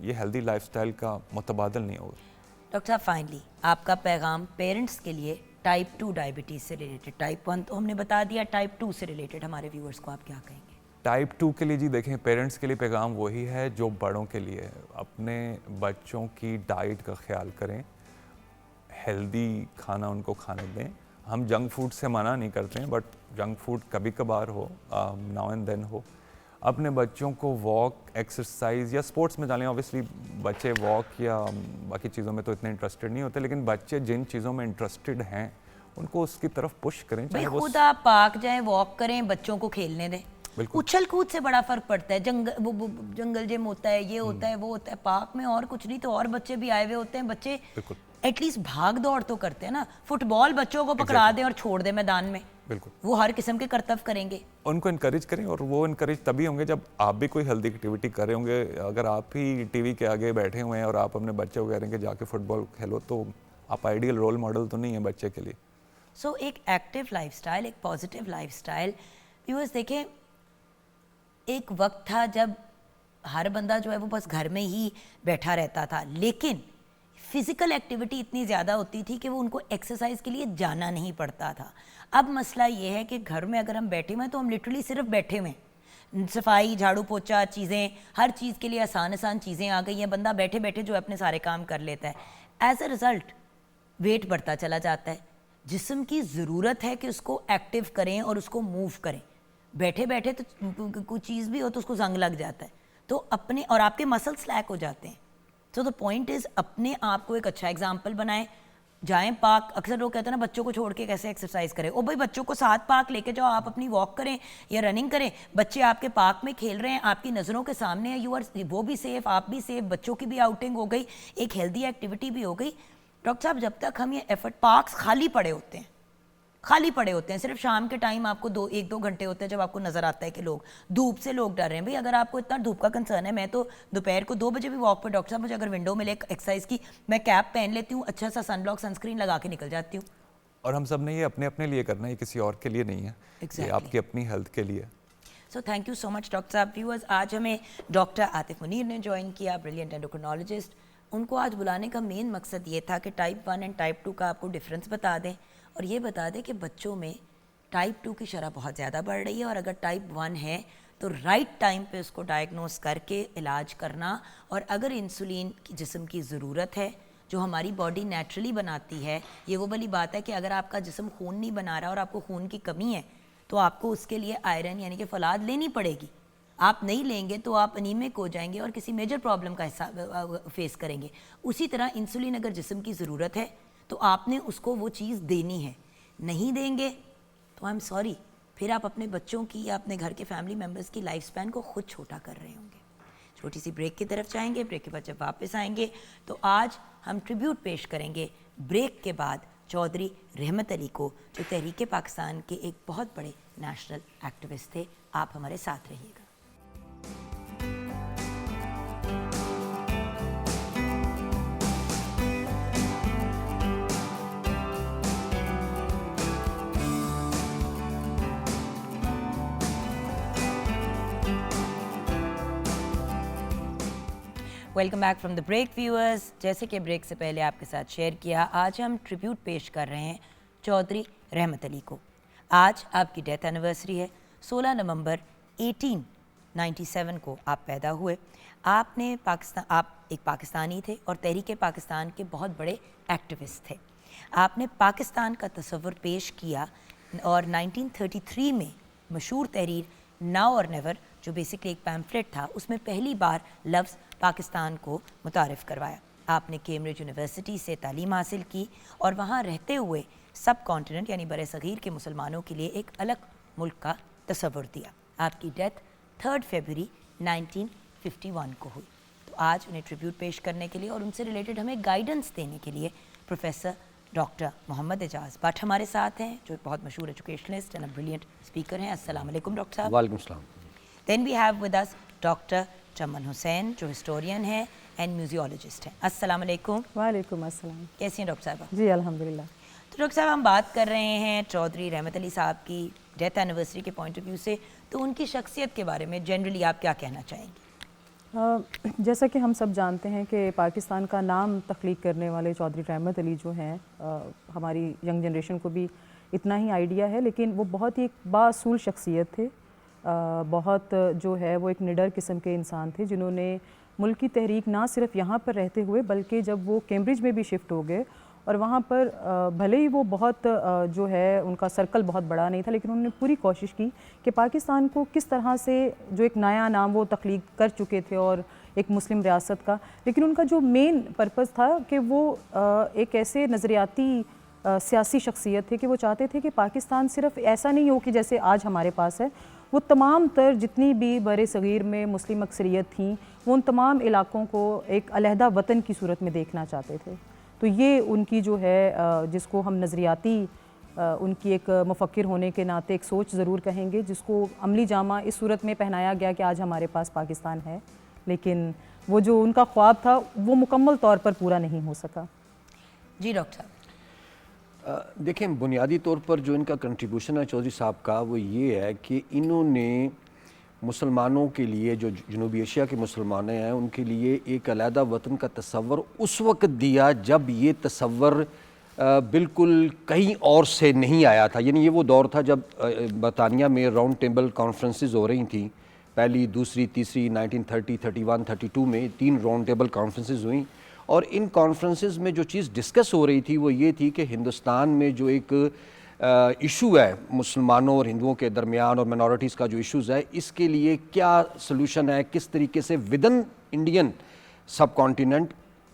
یہ ہیلتھی لائف سٹائل کا متبادل نہیں ہوگا. ڈاکٹر صاحب فائنلی آپ کا پیغام پیرنٹس کے لیے ٹائپ 2 ڈائبٹیز سے ریلیٹڈ, ٹائپ 1 تو ہم نے بتا دیا, ٹائپ 2 سے ریلیٹڈ ہمارے ویورز کو آپ کیا کہیں گے؟ ٹائپ 2 کے لیے جی دیکھیں پیرنٹس کے لیے پیغام وہی ہے جو بڑوں کے لیے ہے. اپنے بچوں کی ڈائٹ کا خیال کریں, ہیلدی کھانا ان کو کھانے دیں. ہم جنک فوڈ سے منع نہیں کرتے ہیں, بٹ جنک فوڈ کبھی کبھار ہو, ناؤ اینڈ دین ہو. اپنے بچوں کو واک, ایکسرسائز یا اسپورٹس میں ڈالیں. اوبیسلی بچے واک یا باقی چیزوں میں تو اتنے انٹرسٹڈ نہیں ہوتے, لیکن بچے جن چیزوں میں انٹرسٹڈ ہیں ان کو اس کی طرف پش کریں. بھائی خود آپ پارک جائیں, واک کریں, بچوں کو کھیلنے دیں. اچھل کود سے بڑا فرق پڑتا ہے. جنگل جم ہوتا ہے, یہ ہوتا ہے, وہ ہوتا ہے, پارک میں اور کچھ نہیں تو اور بچے بھی آئے ہوئے ہوتے ہیں. بچے ایٹ لیسٹ بھاگ دوڑ تو کرتے ہیں نا. فٹ بال بچوں کو پکڑا دیں اور چھوڑ دیں میدان میں, بالکل وہ ہر قسم کے کرتب کریں گے. ان کو انکریج کریں, اور وہ انکریج تبھی ہوں گے جب آپ بھی کوئی ہیلدی ایکٹیویٹی کر رہے ہوں گے. اگر آپ ہی ٹی وی کے آگے بیٹھے ہوئے ہیں اور آپ اپنے بچے کو کہہ رہے ہیں کہ جا کے فٹ بال کھیلو, تو آپ آئیڈیل رول ماڈل تو نہیں ہیں بچے کے لیے. سو ایک ایکٹیو لائف سٹائل, ایک پازیٹیو لائف سٹائل. ویورز دیکھیں, ایک وقت تھا جب ہر بندہ جو ہے وہ بس گھر میں ہی بیٹھا رہتا تھا, لیکن فزیکل ایکٹیویٹی اتنی زیادہ ہوتی تھی کہ وہ ان کو ایکسرسائز کے لیے جانا نہیں پڑتا تھا. اب مسئلہ یہ ہے کہ گھر میں اگر ہم بیٹھے ہوئے ہیں تو ہم لٹرلی صرف بیٹھے ہوئے ہیں, صفائی, جھاڑو پوچھا, چیزیں, ہر چیز کے لیے آسان چیزیں آ گئی ہیں, بندہ بیٹھے بیٹھے جو اپنے سارے کام کر لیتا ہے. ایز اے رزلٹ ویٹ بڑھتا چلا جاتا ہے. جسم کی ضرورت ہے کہ اس کو ایکٹیو کریں اور اس کو موو کریں. بیٹھے بیٹھے تو کوئی چیز بھی ہو تو اس کو زنگ لگ جاتا ہے, تو اپنے, اور آپ کے مسلس سلیک ہو جاتے ہیں. سو دا پوائنٹ از اپنے آپ کو ایک اچھا ایگزامپل بنائیں, جائیں پارک. اکثر لوگ کہتے ہیں نا بچوں کو چھوڑ کے کیسے ایکسرسائز کریں. او بھائی بچوں کو ساتھ پارک لے کے جاؤ, آپ اپنی واک کریں یا رننگ کریں, بچے آپ کے پارک میں کھیل رہے ہیں, آپ کی نظروں کے سامنے ہے, وہ بھی سیف, آپ بھی سیف, بچوں کی بھی آؤٹنگ ہو گئی, ایک ہیلدی ایکٹیویٹی بھی ہو گئی. ڈاکٹر صاحب جب تک ہم یہ ایفرٹ, پارکس خالی پڑے ہوتے ہیں, صرف شام کے ٹائم آپ کو 1-2 گھنٹے ہوتے ہیں جب آپ کو نظر آتا ہے کہ لوگ دھوپ سے لوگ ڈر رہے ہیں. بھائی اگر آپ کو اتنا دھوپ کا کنسرن ہے, میں تو دوپہر کو 2 بجے بھی واک پہ, ڈاکٹر صاحب مجھے اگر ونڈو ملے ایکسرسائز کی, میں کیپ پہن لیتی ہوں, اچھا سا سن بلاک, سن اسکرین لگا کے نکل جاتی ہوں. اور ہم سب نے یہ اپنے لیے کرنا ہے, یہ کسی اور کے لیے نہیں ہے, یہ آپ کی اپنی ہیلتھ کے لیے. So thank you so much doctor صاحب. ویورز, آج ہمیں ڈاکٹر عاطف منیر نے جوائن کیا, بریلینٹ اینڈوکرینالوجسٹ. ان کو آج بلانے کا مین مقصد یہ تھا کہ ٹائپ 1 اینڈ ٹائپ 2 کا آپ کو ڈفرینس بتا دیں, اور یہ بتا دیں کہ بچوں میں ٹائپ 2 کی شرح بہت زیادہ بڑھ رہی ہے, اور اگر ٹائپ 1 ہے تو رائٹ ٹائم پہ اس کو ڈائگنوز کر کے علاج کرنا, اور اگر انسولین کی جسم کی ضرورت ہے جو ہماری باڈی نیچرلی بناتی ہے. یہ وہ والی بات ہے کہ اگر آپ کا جسم خون نہیں بنا رہا اور آپ کو خون کی کمی ہے تو آپ کو اس کے لیے آئرن یعنی کہ فولاد لینی پڑے گی. آپ نہیں لیں گے تو آپ انیمک ہو جائیں گے اور کسی میجر پرابلم کا فیس کریں گے. اسی طرح انسولین اگر جسم کی ضرورت ہے تو آپ نے اس کو وہ چیز دینی ہے. نہیں دیں گے تو آئی ایم سوری, پھر آپ اپنے بچوں کی یا اپنے گھر کے فیملی ممبرس کی لائف سپین کو خود چھوٹا کر رہے ہوں گے. چھوٹی سی بریک کی طرف جائیں گے, بریک کے بعد جب واپس آئیں گے تو آج ہم ٹریبیوٹ پیش کریں گے بریک کے بعد چودھری رحمت علی کو, جو تحریک پاکستان کے ایک بہت بڑے نیشنل ایکٹیوسٹ تھے. آپ ہمارے ساتھ رہیے گا. Welcome back from the break viewers. جیسے کہ بریک سے پہلے آپ کے ساتھ شیئر کیا, آج ہم ٹریبیوٹ پیش کر رہے ہیں چودھری رحمت علی کو. آج آپ کی ڈیتھ اینیورسری ہے. 16 نومبر 1897 کو آپ پیدا ہوئے. آپ ایک پاکستانی تھے اور تحریک پاکستان کے بہت بڑے ایکٹیوسٹ تھے. آپ نے پاکستان کا تصور پیش کیا اور 1933 میں مشہور تحریر ناؤ اور نیور, جو بیسکلی ایک پیمفلٹ تھا, اس میں پہلی بار لفظ پاکستان کو متعارف کروایا. آپ نے کیمبرج یونیورسٹی سے تعلیم حاصل کی اور وہاں رہتے ہوئے سب کانٹیننٹ یعنی بر صغیر کے مسلمانوں کے لیے ایک الگ ملک کا تصور دیا. آپ کی ڈیتھ 3 فروری 1951 کو ہوئی. تو آج انہیں ٹریبیوٹ پیش کرنے کے لیے اور ان سے ریلیٹڈ ہمیں گائیڈنس دینے کے لیے پروفیسر ڈاکٹر محمد اعجاز بٹ ہمارے ساتھ ہیں, جو بہت مشہور ایجوکیشنسٹ اینڈ بریلینٹ اسپیکر ہیں. السلام علیکم ڈاکٹر صاحب. وعلیکم السلام. Then we have with us doctor Chaman Hussain, جو ہسٹورین ہیں اینڈ میوزیولوجسٹ ہیں. السلام علیکم. وعلیکم السلام. کیسی ہیں ڈاکٹر صاحبہ؟ جی الحمدللہ. تو ڈاکٹر صاحب ہم بات کر رہے ہیں چودھری رحمت علی صاحب کی ڈیتھ اینیورسری کے پوائنٹ آف ویو سے, تو ان کی شخصیت کے بارے میں جنرلی آپ کیا کہنا چاہیں گے؟ جیسا کہ ہم سب جانتے ہیں کہ پاکستان کا نام تخلیق کرنے والے چودھری رحمت علی جو ہیں, ہماری ینگ جنریشن کو بھی اتنا ہی آئیڈیا ہے, لیکن وہ بہت ہی ایک بااصول شخصیت تھے. بہت جو ہے وہ ایک نڈر قسم کے انسان تھے, جنہوں نے ملک کی تحریک نہ صرف یہاں پر رہتے ہوئے بلکہ جب وہ کیمبرج میں بھی شفٹ ہو گئے, اور وہاں پر بھلے ہی وہ بہت جو ہے ان کا سرکل بہت بڑا نہیں تھا, لیکن انہوں نے پوری کوشش کی کہ پاکستان کو کس طرح سے, جو ایک نیا نام وہ تخلیق کر چکے تھے اور ایک مسلم ریاست کا, لیکن ان کا جو مین پرپس تھا کہ وہ ایک ایسے نظریاتی سیاسی شخصیت تھے کہ وہ چاہتے تھے کہ پاکستان صرف ایسا نہیں ہو کہ جیسے آج ہمارے پاس ہے. وہ تمام تر جتنی بھی بر صغیر میں مسلم اکثریت تھیں, وہ ان تمام علاقوں کو ایک علیحدہ وطن کی صورت میں دیکھنا چاہتے تھے. تو یہ ان کی جو ہے, جس کو ہم نظریاتی ان کی ایک مفکر ہونے کے ناطے ایک سوچ ضرور کہیں گے, جس کو عملی جامہ اس صورت میں پہنایا گیا کہ آج ہمارے پاس پاکستان ہے, لیکن وہ جو ان کا خواب تھا وہ مکمل طور پر پورا نہیں ہو سکا. جی ڈاکٹر صاحب. دیکھیں, بنیادی طور پر جو ان کا کنٹریبیوشن ہے چودھری صاحب کا, وہ یہ ہے کہ انہوں نے مسلمانوں کے لیے جو جنوبی ایشیا کے مسلمان ہیں ان کے لیے ایک علیحدہ وطن کا تصور اس وقت دیا جب یہ تصور بالکل کہیں اور سے نہیں آیا تھا. یعنی یہ وہ دور تھا جب برطانیہ میں راؤنڈ ٹیبل کانفرنسز ہو رہی تھیں, پہلی, دوسری, تیسری, 1930, 31, 32 میں 3 راؤنڈ ٹیبل کانفرنسز ہوئیں, اور ان کانفرنسز میں جو چیز ڈسکس ہو رہی تھی وہ یہ تھی کہ ہندوستان میں جو ایک ایشو ہے مسلمانوں اور ہندوؤں کے درمیان اور منورٹیز کا جو ایشوز ہے, اس کے لیے کیا سلوشن ہے, کس طریقے سے ودن انڈین سب کانٹیننٹ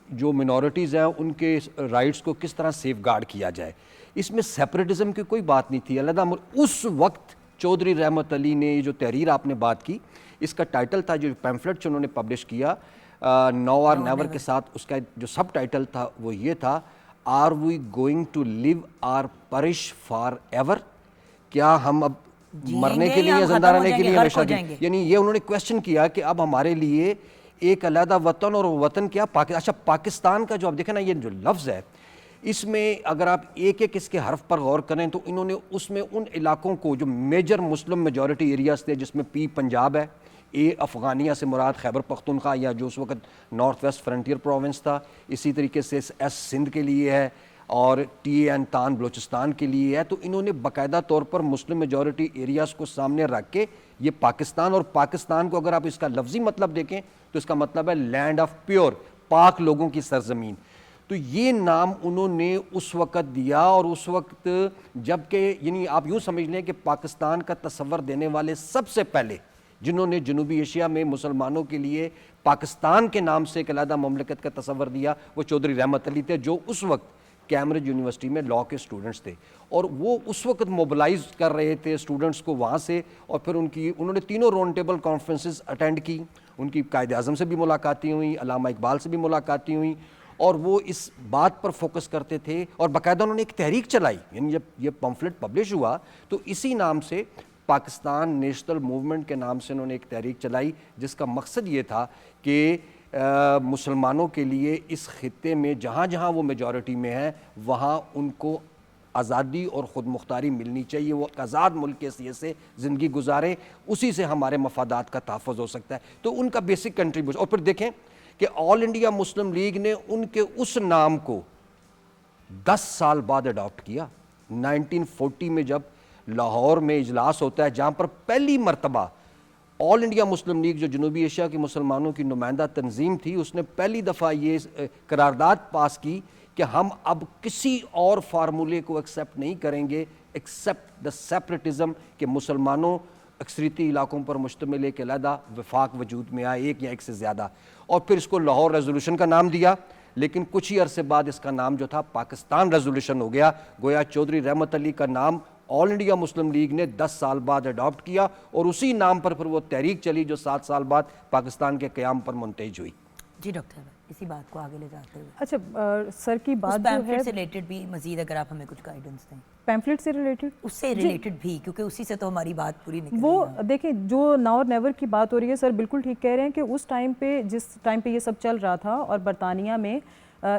جو منورٹیز ہیں ان کے رائٹس کو کس طرح سیف گارڈ کیا جائے. اس میں سیپریٹزم کی کوئی بات نہیں تھی. علیحدہ اس وقت چودھری رحمت علی نے جو تحریر آپ نے بات کی, اس کا ٹائٹل تھا, جو پیمفلٹ انہوں نے پبلش کیا نو آر نیور کے ساتھ, اس کا جو سب ٹائٹل تھا وہ یہ تھا, are we going to live or perish forever ایور, کیا ہم اب مرنے کے لیے, زندہ رہنے کے لیے ہمیشہ کے. یعنی یہ انہوں نے کویسچن کیا کہ اب ہمارے لیے ایک علیحدہ وطن, اور وطن کیا اچھا پاکستان کا جو آپ دیکھیں نا یہ جو لفظ ہے, اس میں اگر آپ ایک ایک اس کے حرف پر غور کریں تو انہوں نے اس میں ان علاقوں کو جو میجر مسلم میجورٹی ایریاز تھے, جس میں پی پنجاب ہے, اے افغانیہ سے مراد خیبر پختونخوا یا جو اس وقت نارتھ ویسٹ فرنٹیئر پروونس تھا, اسی طریقے سے ایس سندھ کے لیے ہے, اور ٹی این تان بلوچستان کے لیے ہے. تو انہوں نے باقاعدہ طور پر مسلم میجورٹی ایریاز کو سامنے رکھ کے یہ پاکستان, اور پاکستان کو اگر آپ اس کا لفظی مطلب دیکھیں تو اس کا مطلب ہے لینڈ آف پیور, پاک لوگوں کی سرزمین. تو یہ نام انہوں نے اس وقت دیا, اور اس وقت جب کہ یعنی آپ یوں سمجھ لیں کہ پاکستان کا تصور دینے والے سب سے پہلے جنہوں نے جنوبی ایشیا میں مسلمانوں کے لیے پاکستان کے نام سے ایک علیحدہ مملکت کا تصور دیا وہ چودھری رحمت علی تھے, جو اس وقت کیمبرج یونیورسٹی میں لاء کے اسٹوڈنٹس تھے, اور وہ اس وقت موبلائز کر رہے تھے اسٹوڈنٹس کو وہاں سے. اور پھر انہوں نے 3 راؤنڈ ٹیبل کانفرنسز اٹینڈ کی, ان کی قائد اعظم سے بھی ملاقاتیں ہوئیں, علامہ اقبال سے بھی ملاقاتیں ہوئیں, اور وہ اس بات پر فوکس کرتے تھے, اور باقاعدہ انہوں نے ایک تحریک چلائی. یعنی جب یہ پمفلٹ پبلش ہوا تو اسی نام سے پاکستان نیشنل موومنٹ کے نام سے انہوں نے ایک تحریک چلائی, جس کا مقصد یہ تھا کہ مسلمانوں کے لیے اس خطے میں جہاں جہاں وہ میجورٹی میں ہیں وہاں ان کو آزادی اور خود مختاری ملنی چاہیے, وہ آزاد ملک کے حیثیت سے زندگی گزاریں, اسی سے ہمارے مفادات کا تحفظ ہو سکتا ہے. تو ان کا بیسک کنٹریبیوشن. اور پھر دیکھیں کہ آل انڈیا مسلم لیگ نے ان کے اس نام کو 10 سال بعد اڈاپٹ کیا. 1940 میں جب لاہور میں اجلاس ہوتا ہے جہاں پر پہلی مرتبہ آل انڈیا مسلم لیگ جو جنوبی ایشیا کے مسلمانوں کی نمائندہ تنظیم تھی, اس نے پہلی دفعہ یہ قرارداد پاس کی کہ ہم اب کسی اور فارمولے کو ایکسیپٹ نہیں کریں گے ایکسیپٹ دا سیپریٹزم, کہ مسلمانوں اکثریتی علاقوں پر مشتمل ایک علیحدہ وفاق وجود میں آئے, ایک یا ایک سے زیادہ. اور پھر اس کو لاہور ریزولوشن کا نام دیا, لیکن کچھ ہی عرصے بعد اس کا نام جو تھا پاکستان ریزولوشن ہو گیا. گویا چودھری رحمت علی کا نام آل انڈیا مسلم لیگ نے 10 سال بعد اڈاپٹ کیا, اور اسی نام پر پھر وہ تحریک چلی جو 7 سال بعد پاکستان کے قیام پر منتج ہوئی. جی ڈاکٹر صاحب, اسی بات کو آگے لے جاتے ہوئے اچھا سر کی بات جو ہے پیمفلٹ سے ریلیٹڈ بھی مزید اگر آپ ہمیں کچھ گائیڈنس دیں. پیمفلٹ سے ریلیٹڈ, اس سے ریلیٹڈ بھی, کیونکہ اسی سے تو ہماری بات پوری نکل وہ دیکھیں جو ناؤ اور نیور کی بات ہو رہی ہے سر, بالکل ٹھیک کہہ رہے ہیں کہ اس ٹائم پہ جس ٹائم پہ یہ سب چل رہا تھا اور برطانیہ میں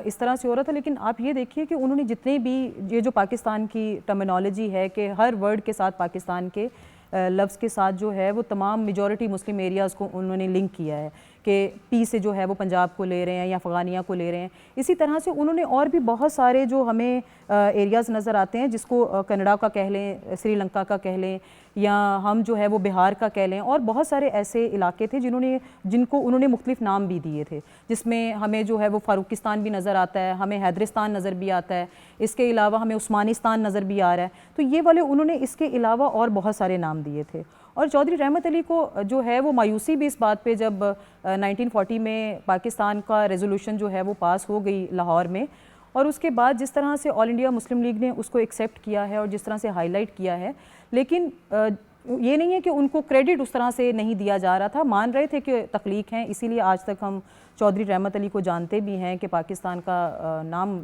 اس طرح سے ہو رہا تھا, لیکن آپ یہ دیکھیے کہ انہوں نے جتنے بھی یہ جو پاکستان کی ٹرمینالوجی ہے کہ ہر ورڈ کے ساتھ پاکستان کے لفظ کے ساتھ جو ہے وہ تمام میجورٹی مسلم ایریاز کو انہوں نے لنک کیا ہے, کہ پی سے جو ہے وہ پنجاب کو لے رہے ہیں یا افغانیہ کو لے رہے ہیں. اسی طرح سے انہوں نے اور بھی بہت سارے جو ہمیں ایریاز نظر آتے ہیں, جس کو کنڈا کا کہہ لیں, سری لنکا کا کہہ لیں, یا ہم جو ہے وہ بہار کا کہہ لیں, اور بہت سارے ایسے علاقے تھے جن کو انہوں نے مختلف نام بھی دیے تھے, جس میں ہمیں جو ہے وہ فاروقستان بھی نظر آتا ہے, ہمیں حیدرستان نظر بھی آتا ہے, اس کے علاوہ ہمیں عثمانستان نظر بھی آ رہا ہے. تو یہ والے انہوں نے اس کے علاوہ اور بہت سارے نام دیے تھے. اور چودھری رحمت علی کو جو ہے وہ مایوسی بھی اس بات پہ جب 1940 میں پاکستان کا ریزولوشن جو ہے وہ پاس ہو گئی لاہور میں, اور اس کے بعد جس طرح سے آل انڈیا مسلم لیگ نے اس کو ایکسیپٹ کیا ہے اور جس طرح سے ہائی لائٹ کیا ہے, لیکن یہ نہیں ہے کہ ان کو کریڈٹ اس طرح سے نہیں دیا جا رہا تھا, مان رہے تھے کہ تخلیق ہیں, اسی لیے آج تک ہم چودھری رحمت علی کو جانتے بھی ہیں کہ پاکستان کا نام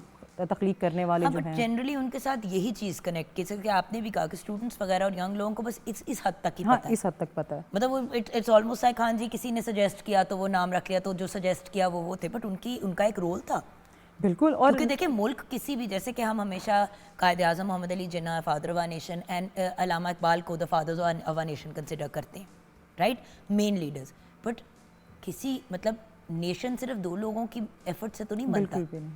تخلیق کرنے والے جو ہیں. جنرلی ان کے ساتھ یہی چیز کنیکٹ کی, کہ آپ نے بھی کہا کہ اسٹوڈنٹس وغیرہ اور ینگ لوگوں کو بس اس حد تک ہی پتہ ہے, اس حد تک پتہ ہے, مطلب اٹس آلموسٹ لائک ہاں جی کسی نے سجیسٹ کیا تو وہ نام رکھ لیا, تو جو سجیسٹ کیا وہ تھے, بٹ ان کا ایک رول تھا. بالکل. اور کیونکہ دیکھیں ملک کسی بھی, جیسے کہ ہم ہمیشہ Quaid Azam Muhammad Ali Jinnah father of a nation and Allama Iqbal کو the fathers of a nation consider کرتے ہیں, رائٹ, مین لیڈرز. بٹ کسی مطلب نیشن صرف 2 لوگوں کی ایفرٹ سے تو نہیں بنتا, بالکل بھی نہیں.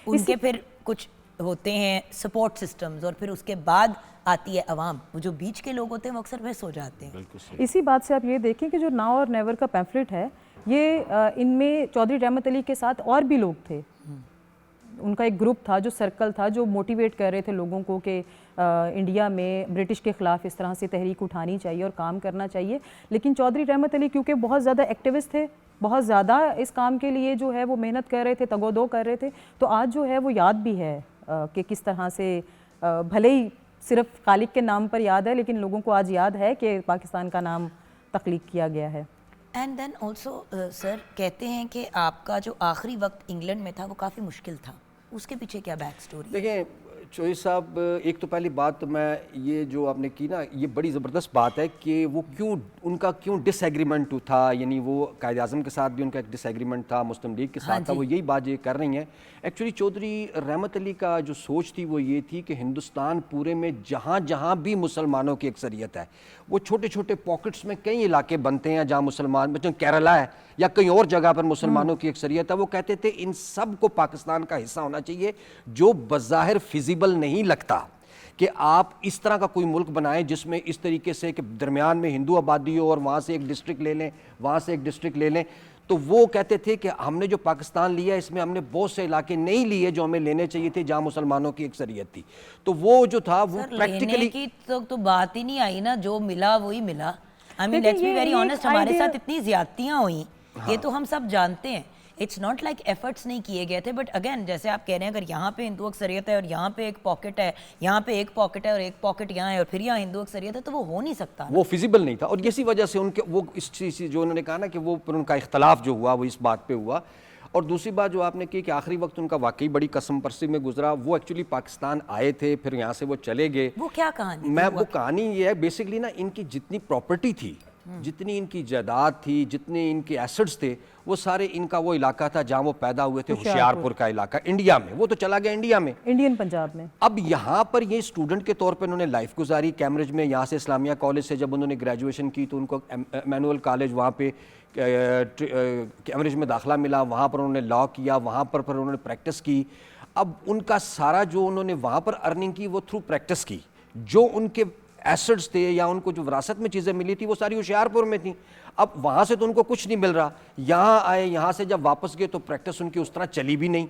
ان کے پھر کچھ ہوتے ہیں سپورٹ سسٹمز, اور پھر اس کے بعد آتی ہے عوام. وہ جو بیچ کے لوگ ہوتے ہیں وہ اکثر مس ہو جاتے ہیں. اسی بات سے آپ یہ دیکھیں کہ جو ناؤ اور نیور کا پیمفلٹ ہے, یہ ان میں چودھری رحمت علی کے ساتھ اور بھی لوگ تھے. ان کا ایک گروپ تھا, جو سرکل تھا, جو موٹیویٹ کر رہے تھے لوگوں کو کہ انڈیا میں برٹش کے خلاف اس طرح سے تحریک اٹھانی چاہیے اور کام کرنا چاہیے. لیکن چودھری رحمت علی کیونکہ بہت زیادہ ایکٹیوسٹ تھے, بہت زیادہ اس کام کے لیے جو ہے وہ محنت کر رہے تھے, تگ و دو کر رہے تھے, تو آج جو ہے وہ یاد بھی ہے کہ کس طرح سے بھلے ہی صرف خالق کے نام پر یاد ہے, لیکن لوگوں کو آج یاد ہے کہ پاکستان کا نام تخلیق کیا گیا ہے. اینڈ دین آلسو سر کہتے ہیں کہ آپ کا جو آخری وقت انگلینڈ میں تھا وہ کافی مشکل تھا, اس کے پیچھے کیا بیک سٹوری؟ دیکھیں چوہی صاحب, ایک تو پہلی بات تو میں یہ جو آپ نے کی نا, یہ بڑی زبردست بات ہے کہ وہ کیوں ان کا کیوں ڈس ایگریمنٹ تھا, یعنی وہ قائد اعظم کے ساتھ بھی ان کا ایک ڈس ایگریمنٹ تھا, مسلم لیگ کے ساتھ تھا, وہ یہی بات یہ کر رہی ہیں. ایکچولی چودھری رحمت علی کا جو سوچ تھی وہ یہ تھی کہ ہندوستان پورے میں جہاں جہاں بھی مسلمانوں کی اکثریت ہے, وہ چھوٹے چھوٹے پاکٹس میں کئی علاقے بنتے ہیں جہاں مسلمان, بچوں کیرلا ہے یا کئی اور جگہ پر مسلمانوں کی اکثریت ہے, وہ کہتے تھے ان سب کو پاکستان کا حصہ ہونا چاہیے. جو بظاہر فیزیبل نہیں لگتا کہ آپ اس طرح کا کوئی ملک بنائیں جس میں اس طریقے سے کہ درمیان میں ہندو آبادی ہو اور وہاں سے ایک ڈسٹرکٹ لے لیں, وہاں سے ایک ڈسٹرکٹ لے لیں, تو وہ کہتے تھے کہ ہم نے جو پاکستان لیا اس میں ہم نے بہت سے علاقے نہیں لیے جو ہمیں لینے چاہیے تھے جہاں مسلمانوں کی اکثریت تھی. تو وہ جو تھا وہ پریکٹیکلی کی تو بات ہی نہیں آئی نا, جو ملا وہی ملا. آئی مین لیٹس بی ویری آنیسٹ, ہمارے ساتھ اتنی زیادتیاں ہوئیں, یہ تو ہم سب جانتے ہیں. اٹس ناٹ لائک ایفرٹس نہیں کیے گئے تھے, بٹ اگین جیسے آپ کہہ رہے ہیں اگر یہاں پہ ہندو اکثریت ہے اور یہاں پہ ایک پاکٹ ہے, یہاں پہ ایک پاکٹ ہے اور ایک پاکٹ یہاں ہے اور پھر یہاں ہندو اکثریت ہے, تو وہ ہو نہیں سکتا, وہ فیزیبل نہیں تھا. اور اسی وجہ سے ان کے وہ اس چیز جو انہوں نے کہا نا کہ وہ پر ان کا اختلاف جو ہوا وہ اس بات پہ ہوا. اور دوسری بات جو آپ نے کی کہ آخری وقت ان کا واقعی بڑی قسم پرسی میں گزرا. وہ ایکچولی پاکستان آئے تھے, پھر یہاں سے وہ چلے گئے. وہ کیا کہانی؟ میں وہ کہانی یہ ہے بیسکلی نا, ان کی جتنی پراپرٹی تھی, جتنی ان کی جائیداد تھی, جتنے ان کے ایسٹس تھے, وہ سارے ان کا وہ علاقہ تھا جہاں وہ پیدا ہوئے تھے, ہوشیارپور کا علاقہ انڈیا میں. وہ تو چلا گیا انڈیا میں, انڈین پنجاب میں. اب یہاں پر یہ اسٹوڈنٹ کے طور پہ انہوں نے لائف گزاری کیمبرج میں. یہاں سے اسلامیہ کالج سے جب انہوں نے گریجویشن کی تو ان کو ایمینول کالج وہاں پہ کیمبرج میں داخلہ ملا, وہاں پر انہوں نے لاء کیا, وہاں پر پھر انہوں نے پریکٹس کی. اب ان کا سارا جو انہوں نے وہاں پر ارننگ کی وہ تھرو پریکٹس کی. جو ان کے ایسٹس تھے یا ان کو جو وراثت میں چیزیں ملی تھی وہ ساری ہوشیارپور میں تھیں. اب وہاں سے تو ان کو کچھ نہیں مل رہا, یہاں آئے, یہاں سے جب واپس گئے تو پریکٹس ان کی اس طرح چلی بھی نہیں,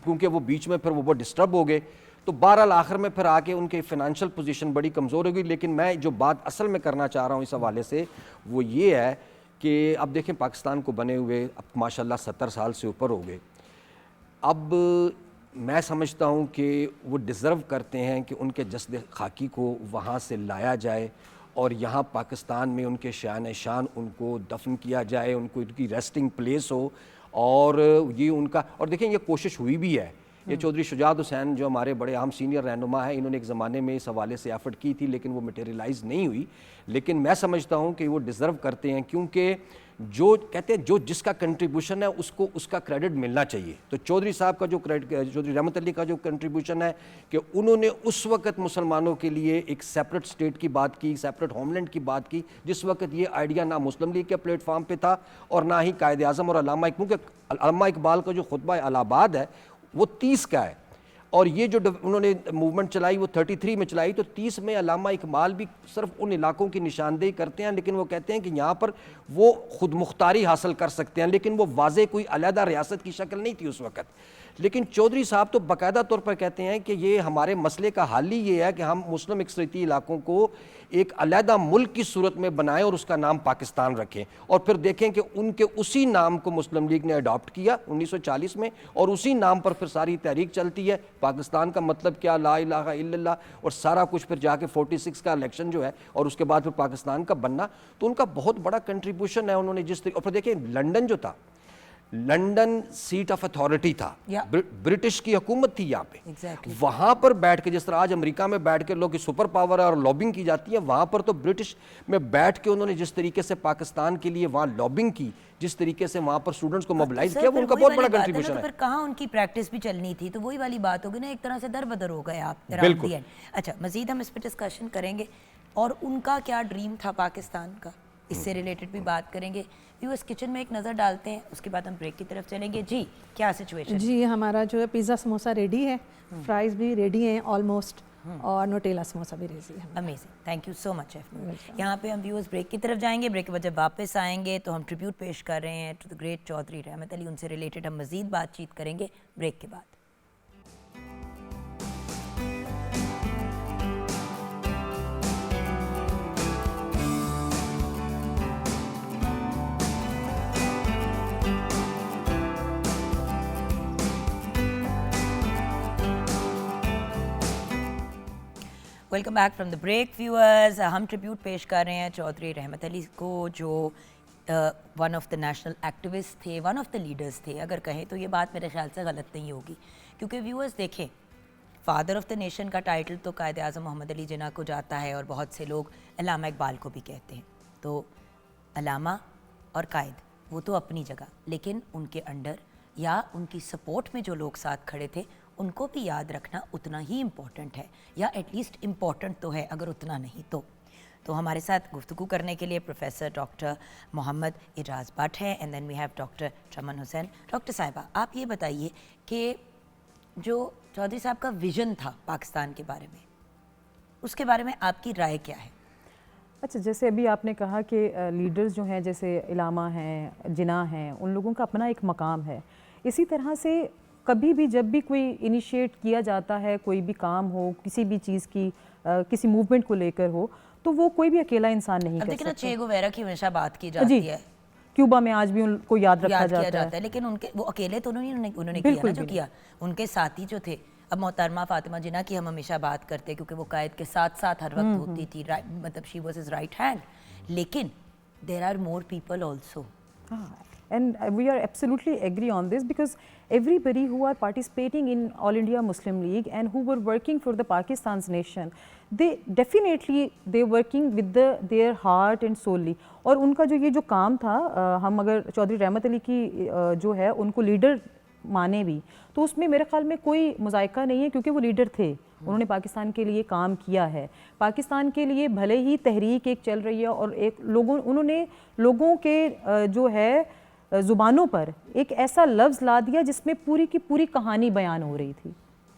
کیونکہ وہ بیچ میں پھر وہ بہت ڈسٹرب ہو گئے. تو بہرحال آخر میں پھر آ کے ان کی فائنینشیل پوزیشن بڑی کمزور ہو گئی. لیکن میں جو بات اصل میں کرنا چاہ رہا ہوں اس حوالے سے وہ یہ ہے کہ اب دیکھیں پاکستان کو بنے ہوئے اب ماشاءاللہ 70 سال سے اوپر ہو گئے. اب میں سمجھتا ہوں کہ وہ ڈیزرو کرتے ہیں کہ ان کے جسد خاکی کو وہاں سے لایا جائے اور یہاں پاکستان میں ان کے شان شان ان کو دفن کیا جائے, ان کو ان کی ریسٹنگ پلیس ہو. اور یہ ان کا, اور دیکھیں یہ کوشش ہوئی بھی ہے. یہ چودھری شجاعت حسین جو ہمارے بڑے اہم سینئر رہنما ہیں, انہوں نے ایک زمانے میں اس حوالے سے ایفرٹ کی تھی لیکن وہ میٹیریلائز نہیں ہوئی. لیکن میں سمجھتا ہوں کہ وہ ڈیزرو کرتے ہیں, کیونکہ جو کہتے ہیں جو جس کا کنٹریبیوشن ہے اس کو اس کا کریڈٹ ملنا چاہیے. تو چودھری صاحب کا جو چودھری رحمت علی کا جو کنٹریبیوشن ہے کہ انہوں نے اس وقت مسلمانوں کے لیے ایک سیپریٹ اسٹیٹ کی بات کی, سیپریٹ ہوم لینڈ کی بات کی, جس وقت یہ آئیڈیا نہ مسلم لیگ کے پلیٹ فارم پہ تھا اور نہ ہی قائد اعظم اور علامہ اقبال. کیونکہ علامہ اقبال کا جو خطبہ الہ آباد ہے وہ 30 کا ہے, اور یہ جو انہوں نے موومنٹ چلائی وہ 33 میں چلائی. تو 30 میں علامہ اقبال بھی صرف ان علاقوں کی نشاندہی کرتے ہیں, لیکن وہ کہتے ہیں کہ یہاں پر وہ خود مختاری حاصل کر سکتے ہیں, لیکن وہ واضح کوئی علیحدہ ریاست کی شکل نہیں تھی اس وقت. لیکن چودھری صاحب تو باقاعدہ طور پر کہتے ہیں کہ یہ ہمارے مسئلے کا حل ہی یہ ہے کہ ہم مسلم اکثریتی علاقوں کو ایک علیحدہ ملک کی صورت میں بنائیں اور اس کا نام پاکستان رکھیں. اور پھر دیکھیں کہ ان کے اسی نام کو مسلم لیگ نے اڈاپٹ کیا 1940 میں, اور اسی نام پر پھر ساری تحریک چلتی ہے. پاکستان کا مطلب کیا, لا الہ الا اللہ, اور سارا کچھ پھر جا کے 46 کا الیکشن جو ہے اور اس کے بعد پھر پاکستان کا بننا. تو ان کا بہت بڑا کنٹریبیوشن ہے. انہوں نے جس طریقے, اور پھر دیکھیں لنڈن جو تھا, لنڈن سیٹ آف اتھارٹی تھا, برٹش کی حکومت تھی یہاں پہ. وہاں پر بیٹھ کے جس طرح آج امریکہ میں بیٹھ کے لوگ سپر پاور ہے اور لابنگ کی جاتی ہے, وہاں پر تو برٹش میں بیٹھ کے انہوں نے جس طریقے سے پاکستان کے لیے وہاں لابنگ کی, جس طریقے سے وہاں پر اسٹوڈنٹس کو موبلائز کیا, وہ ان کا بہت بڑا کنٹریبیوشن ہے. پھر کہاں ان کی پریکٹس بھی چلنی تھی, تو وہی والی بات ہوگی نا, ایک طرح سے در بدر ہو گئے آپ. بالکل. اچھا, مزید ہم اس پہ ڈسکشن کریں گے. اور ان کا کیا ڈریم تھا پاکستان کا, اس سے ریلیٹڈ بھی بات کریں گے. ویورز کچن میں ایک نظر ڈالتے ہیں, اس کے بعد ہم بریک کی طرف چلیں گے. جی کیا سچویشن؟ جی ہمارا جو ہے پیزا سموسا ریڈی ہے, فرائز بھی ریڈی ہیں آلموسٹ, اور نوٹیلا سموسا بھی ریڈی ہے. Amazing, thank you so much chef. یہاں پہ ہم ویورز بریک کی طرف جائیں گے. بریک کے بعد جب واپس آئیں گے تو ہم ٹریبیوٹ پیش کر رہے ہیں to the great Chaudhry Rahmat Ali. ان سے ریلیٹڈ ہم مزید بات چیت کریں گے بریک کے بعد. Welcome back from the break viewers. ہم ٹریبیوٹ پیش کر رہے ہیں چودھری رحمت علی کو, جو one of the national activist تھے, ون آف دا لیڈرز تھے. اگر کہیں تو یہ بات میرے خیال سے غلط نہیں ہوگی, کیونکہ ویورز دیکھیں فادر آف دا نیشن کا ٹائٹل تو قائد اعظم محمد علی جناح کو جاتا ہے, اور بہت سے لوگ علامہ اقبال کو بھی کہتے ہیں. تو علامہ اور قائد وہ تو اپنی جگہ, لیکن ان کے انڈر یا ان کی سپورٹ میں جو لوگ ساتھ کھڑے تھے ان کو بھی یاد رکھنا اتنا ہی امپورٹنٹ ہے, یا ایٹ لیسٹ امپورٹنٹ تو ہے اگر اتنا نہیں تو. تو ہمارے ساتھ گفتگو کرنے کے لیے پروفیسر ڈاکٹر محمد اعجاز بٹ ہیں, and then we have doctor Chaman Hussain. Doctor صاحبہ آپ یہ بتائیے کہ جو چودھری صاحب کا ویژن تھا پاکستان کے بارے میں, اس کے بارے میں آپ کی رائے کیا ہے؟ اچھا, جیسے ابھی آپ نے کہا کہ لیڈرز جو ہیں جیسے علامہ ہیں, جناح ہیں, ان لوگوں کا اپنا ایک مقام ہے. اسی طرح سے کبھی بھی جب بھی کوئی انیشیٹ کیا جاتا ہے, کوئی بھی کام ہو, کسی بھی چیز کی کسی موومنٹ کو لے کر ہو, تو وہ کوئی بھی اکیلا انسان نہیں کر سکتا. دیکھنا چے گویرا کی ہمیشہ بات کی جاتی ہے, کیوبا میں آج بھی ان کو یاد رکھا جاتا ہے, لیکن ان کے وہ اکیلے تو انہوں نے کیا نا جو کیا. ان کے ساتھی جو تھے, اب محترمہ فاطمہ جناح کی ہم ہمیشہ بات کرتے ہیں کیونکہ وہ قائد کے ساتھ ساتھ ہر وقت ہوتی تھی, مطلب she was his right hand, لیکن there are more people also. And we are absolutely agree on this, because everybody who are participating in All India Muslim League and who were working for the Pakistan's nation, they working with their heart and solely. اور ان کا جو یہ جو کام تھا, ہم اگر چودھری رحمت علی کی جو ہے ان کو لیڈر مانے بھی, تو اس میں میرے خیال میں کوئی مذائقہ نہیں ہے, کیونکہ وہ لیڈر تھے, انہوں نے پاکستان کے لیے کام کیا ہے. پاکستان کے لیے بھلے ہی تحریک ایک چل رہی ہے, اور ایک انہوں نے لوگوں کے جو ہے زبانوں پر ایک ایسا لفظ لا دیا جس میں پوری کی پوری کہانی بیان ہو رہی تھی.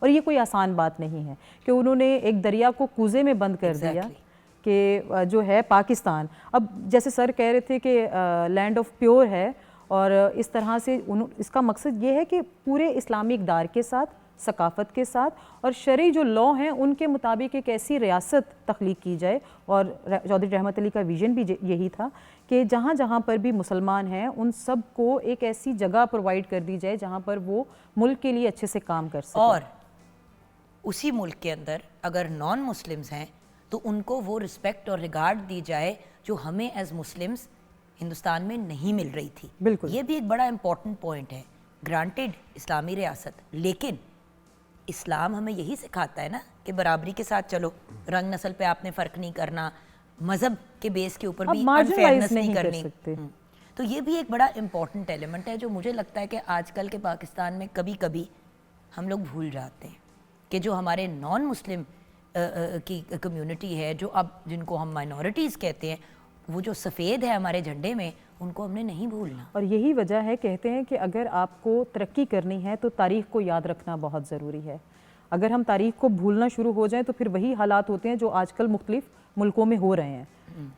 اور یہ کوئی آسان بات نہیں ہے کہ انہوں نے ایک دریا کو کوزے میں بند کر دیا کہ جو ہے پاکستان, اب جیسے سر کہہ رہے تھے کہ لینڈ آف پیور ہے, اور اس طرح سے اس کا مقصد یہ ہے کہ پورے اسلامی اقدار کے ساتھ, ثقافت کے ساتھ, اور شرعی جو لا ہیں ان کے مطابق ایک ایسی ریاست تخلیق کی جائے. اور چودھری رحمت علی کا ویژن بھی یہی تھا کہ جہاں جہاں پر بھی مسلمان ہیں ان سب کو ایک ایسی جگہ پرووائڈ کر دی جائے جہاں پر وہ ملک کے لیے اچھے سے کام کر سکیں, اور اسی ملک کے اندر اگر نان مسلمز ہیں تو ان کو وہ رسپیکٹ اور ریگارڈ دی جائے جو ہمیں ایز مسلمز ہندوستان میں نہیں مل رہی تھی. بالکل, یہ بھی ایک بڑا امپورٹنٹ پوائنٹ ہے. گرانٹیڈ اسلامی ریاست, لیکن اسلام ہمیں یہی سکھاتا ہے نا کہ برابری کے ساتھ چلو, رنگ نسل پہ آپ نے فرق نہیں کرنا, مذہب کے بیس کے اوپر بھی انفیئرنس نہیں کرنی. تو یہ بھی ایک بڑا امپورٹنٹ ایلیمنٹ ہے جو مجھے لگتا ہے کہ آج کل کے پاکستان میں کبھی کبھی ہم لوگ بھول جاتے ہیں کہ جو ہمارے نان مسلم کی کمیونٹی ہے, جو اب جن کو ہم مائنورٹیز کہتے ہیں, وہ جو سفید ہے ہمارے جھنڈے میں, ان کو ہم نے نہیں بھولنا. اور یہی وجہ ہے, کہتے ہیں کہ اگر آپ کو ترقی کرنی ہے تو تاریخ کو یاد رکھنا بہت ضروری ہے. اگر ہم تاریخ کو بھولنا شروع ہو جائیں تو پھر وہی حالات ہوتے ہیں جو آج کل مختلف ملکوں میں ہو رہے ہیں.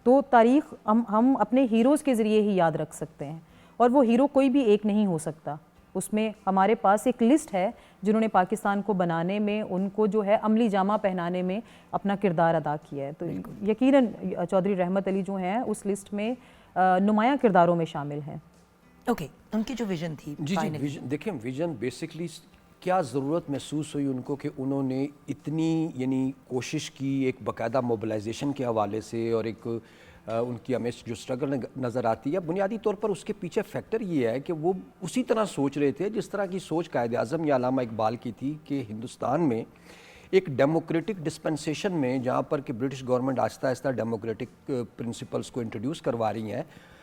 تو تاریخ ہم اپنے ہیروز کے ذریعے ہی یاد رکھ سکتے ہیں, اور وہ ہیرو کوئی بھی ایک نہیں ہو سکتا. اس میں ہمارے پاس ایک لسٹ ہے جنہوں نے پاکستان کو بنانے میں, ان کو جو ہے عملی جامہ پہنانے میں اپنا کردار ادا کیا ہے. تو یقیناً چودھری رحمت علی جو ہیں اس لسٹ میں نمایاں کرداروں میں شامل ہیں. اوکے, ان کی جو ویژن تھی, جی دیکھیں ویژن بیسکلی کیا ضرورت محسوس ہوئی ان کو کہ انہوں نے اتنی کوشش کی, ایک باقاعدہ موبلائزیشن کے حوالے سے, اور ایک ان کی ہمیں جو اسٹرگل نظر آتی ہے. بنیادی طور پر اس کے پیچھے فیکٹر یہ ہے کہ وہ اسی طرح سوچ رہے تھے جس طرح کی سوچ قائد اعظم یا علامہ اقبال کی تھی کہ ہندوستان میں ایک ڈیموکریٹک ڈسپنسیشن میں, جہاں پر کہ برٹش گورنمنٹ آہستہ آہستہ ڈیموکریٹک پرنسپلز کو انٹروڈیوس کروا رہی ہیں,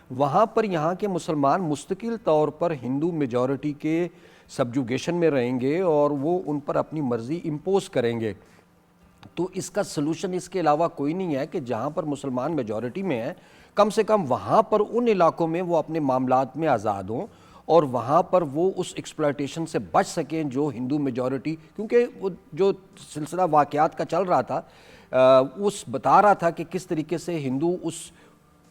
وہاں پر یہاں کے مسلمان مستقل طور پر ہندو میجورٹی کے سبجوگیشن میں رہیں گے اور وہ ان پر اپنی مرضی امپوز کریں گے. تو اس کا سلوشن اس کے علاوہ کوئی نہیں ہے کہ جہاں پر مسلمان میجورٹی میں ہیں کم سے کم وہاں پر ان علاقوں میں وہ اپنے معاملات میں آزاد ہوں اور وہاں پر وہ اس ایکسپلائٹیشن سے بچ سکیں جو ہندو میجورٹی، کیونکہ وہ جو سلسلہ واقعات کا چل رہا تھا اس بتا رہا تھا کہ کس طریقے سے ہندو اس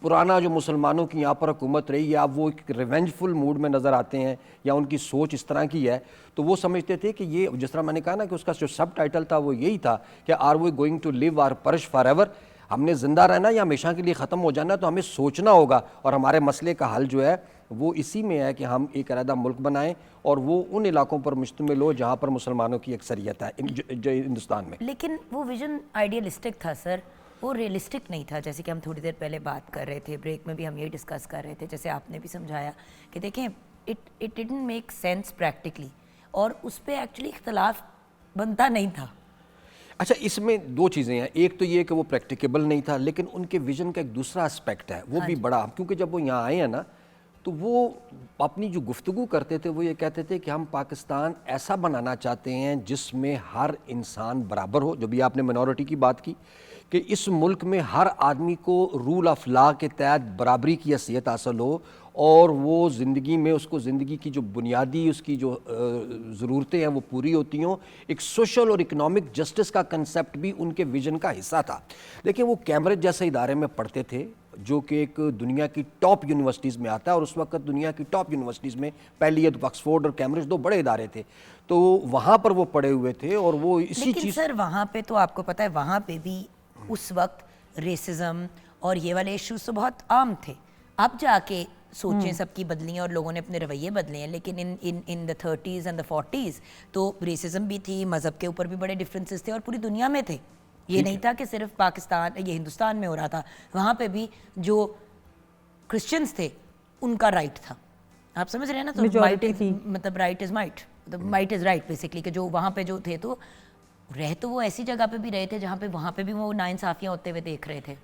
پرانا جو مسلمانوں کی یہاں پر حکومت رہی یا وہ ایک ریونجفل موڈ میں نظر آتے ہیں یا ان کی سوچ اس طرح کی ہے، تو وہ سمجھتے تھے کہ یہ جس طرح میں نے کہا نا کہ اس کا جو سب ٹائٹل تھا وہ یہی تھا کہ are we going to live or perish forever ایور، ہم نے زندہ رہنا یا ہمیشہ کے لیے ختم ہو جانا، تو ہمیں سوچنا ہوگا اور ہمارے مسئلے کا حل جو ہے وہ اسی میں ہے کہ ہم ایک علیحدہ ملک بنائیں اور وہ ان علاقوں پر مشتمل ہو جہاں پر مسلمانوں کی اکثریت ہے ہندوستان میں۔ لیکن وہ ویژن آئیڈیلسٹک تھا سر، وہ ریئلسٹک نہیں تھا، جیسے کہ ہم تھوڑی دیر پہلے بات کر رہے تھے، بریک میں بھی ہم یہ ڈسکس کر رہے تھے، جیسے آپ نے بھی سمجھایا کہ دیکھیں it didn't make sense practically, اور اس پہ ایکچولی اختلاف بنتا نہیں تھا۔ اچھا، اس میں دو چیزیں ہیں، ایک تو یہ کہ وہ پریکٹیکیبل نہیں تھا، لیکن ان کے ویژن کا ایک دوسرا اسپیکٹ ہے وہ بھی بڑا، کیونکہ جب وہ یہاں آئے ہیں نا تو وہ اپنی جو گفتگو کرتے تھے وہ یہ کہتے تھے کہ ہم پاکستان ایسا بنانا چاہتے ہیں جس میں ہر انسان برابر ہو، جو بھی آپ نے منورٹی کی بات کی، کہ اس ملک میں ہر آدمی کو رول آف لا کے تحت برابری کی حیثیت حاصل ہو اور وہ زندگی میں اس کو زندگی کی جو بنیادی اس کی جو ضرورتیں ہیں وہ پوری ہوتی ہوں۔ ایک سوشل اور اکنامک جسٹس کا کنسیپٹ بھی ان کے ویژن کا حصہ تھا۔ دیکھیں وہ کیمبرج جیسے ادارے میں پڑھتے تھے جو کہ ایک دنیا کی ٹاپ یونیورسٹیز میں آتا ہے، اور اس وقت دنیا کی ٹاپ یونیورسٹیز میں پہلی آکسفورڈ اور کیمبرج دو بڑے ادارے تھے، تو وہاں پر وہ پڑھے ہوئے تھے اور وہ اسی لیکن چیز۔ سر وہاں پہ تو آپ کو پتہ ہے وہاں پہ بھی اس وقت ریسزم اور یہ والے ایشوز تو بہت عام تھے، اب جا کے سوچیں سب کی بدلی ہیں اور لوگوں نے اپنے رویے بدلے ہیں، لیکن ان دا 30s اینڈ دا 40s تو ریسزم بھی تھی، مذہب کے اوپر بھی بڑے ڈفرینسز تھے اور پوری دنیا میں تھے، یہ نہیں تھا کہ صرف پاکستان یہ ہندوستان میں ہو رہا تھا، وہاں پہ بھی جو کرسچنز تھے ان کا رائٹ تھا، آپ سمجھ رہے ہیں نا، تو مطلب right is might, might is right basically, کہ جو وہاں پہ جو تھے تو رہ تو وہ ایسی جگہ پہ بھی رہے تھے جہاں پہ وہاں پہ بھی وہ ناانصافیاں ہوتے ہوئے دیکھ رہے تھے۔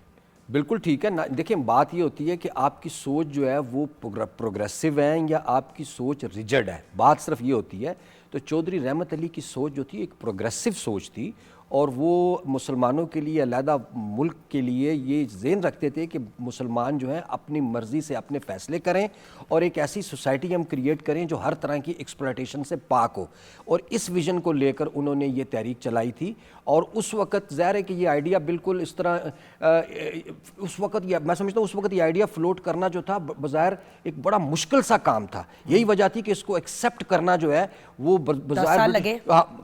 بالکل ٹھیک ہے، دیکھیں بات یہ ہوتی ہے کہ آپ کی سوچ جو ہے وہ پروگریسو ہے یا آپ کی سوچ ریجڈ ہے، بات صرف یہ ہوتی ہے۔ تو چودھری رحمت علی کی سوچ جو تھی ایک پروگریسو سوچ تھی، اور وہ مسلمانوں کے لیے علیحدہ ملک کے لیے یہ ذہن رکھتے تھے کہ مسلمان جو ہیں اپنی مرضی سے اپنے فیصلے کریں اور ایک ایسی سوسائٹی ہم کریٹ کریں جو ہر طرح کی ایکسپلائٹیشن سے پاک ہو، اور اس ویژن کو لے کر انہوں نے یہ تحریک چلائی تھی۔ اور اس وقت ظاہر ہے کہ یہ آئیڈیا بالکل اس طرح اس وقت میں سمجھتا ہوں اس وقت یہ آئیڈیا فلوٹ کرنا جو تھا بظاہر ایک بڑا مشکل سا کام تھا، یہی وجہ تھی کہ اس کو ایکسیپٹ کرنا جو ہے وہ بظاہر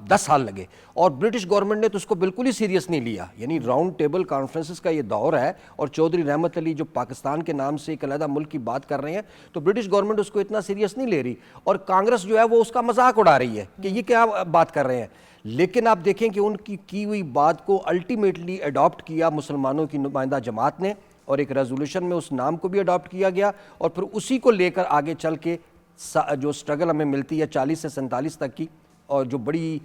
10 سال لگے، اور برٹش گورنمنٹ نے تو اس کو بالکل ہی سیریس نہیں لیا، یعنی راؤنڈ ٹیبل کانفرنسز کا یہ دور ہے اور چودھری رحمت علی جو پاکستان کے نام سے ایک علیحدہ ملک کی بات کر رہے ہیں تو برٹش گورنمنٹ اس کو اتنا سیریس نہیں لے رہی، اور کانگریس جو ہے وہ اس کا مذاق اڑا رہی ہے کہ یہ کیا بات کر رہے ہیں۔ لیکن آپ دیکھیں کہ ان کی ہوئی بات کو الٹیمیٹلی اڈاپٹ کیا مسلمانوں کی نمائندہ جماعت نے، اور ایک ریزولوشن میں اس نام کو بھی اڈاپٹ کیا گیا، اور پھر اسی کو لے کر آگے چل کے جو سٹرگل ہمیں ملتی ہے 40 سے 47 تک کی، اور جو بڑی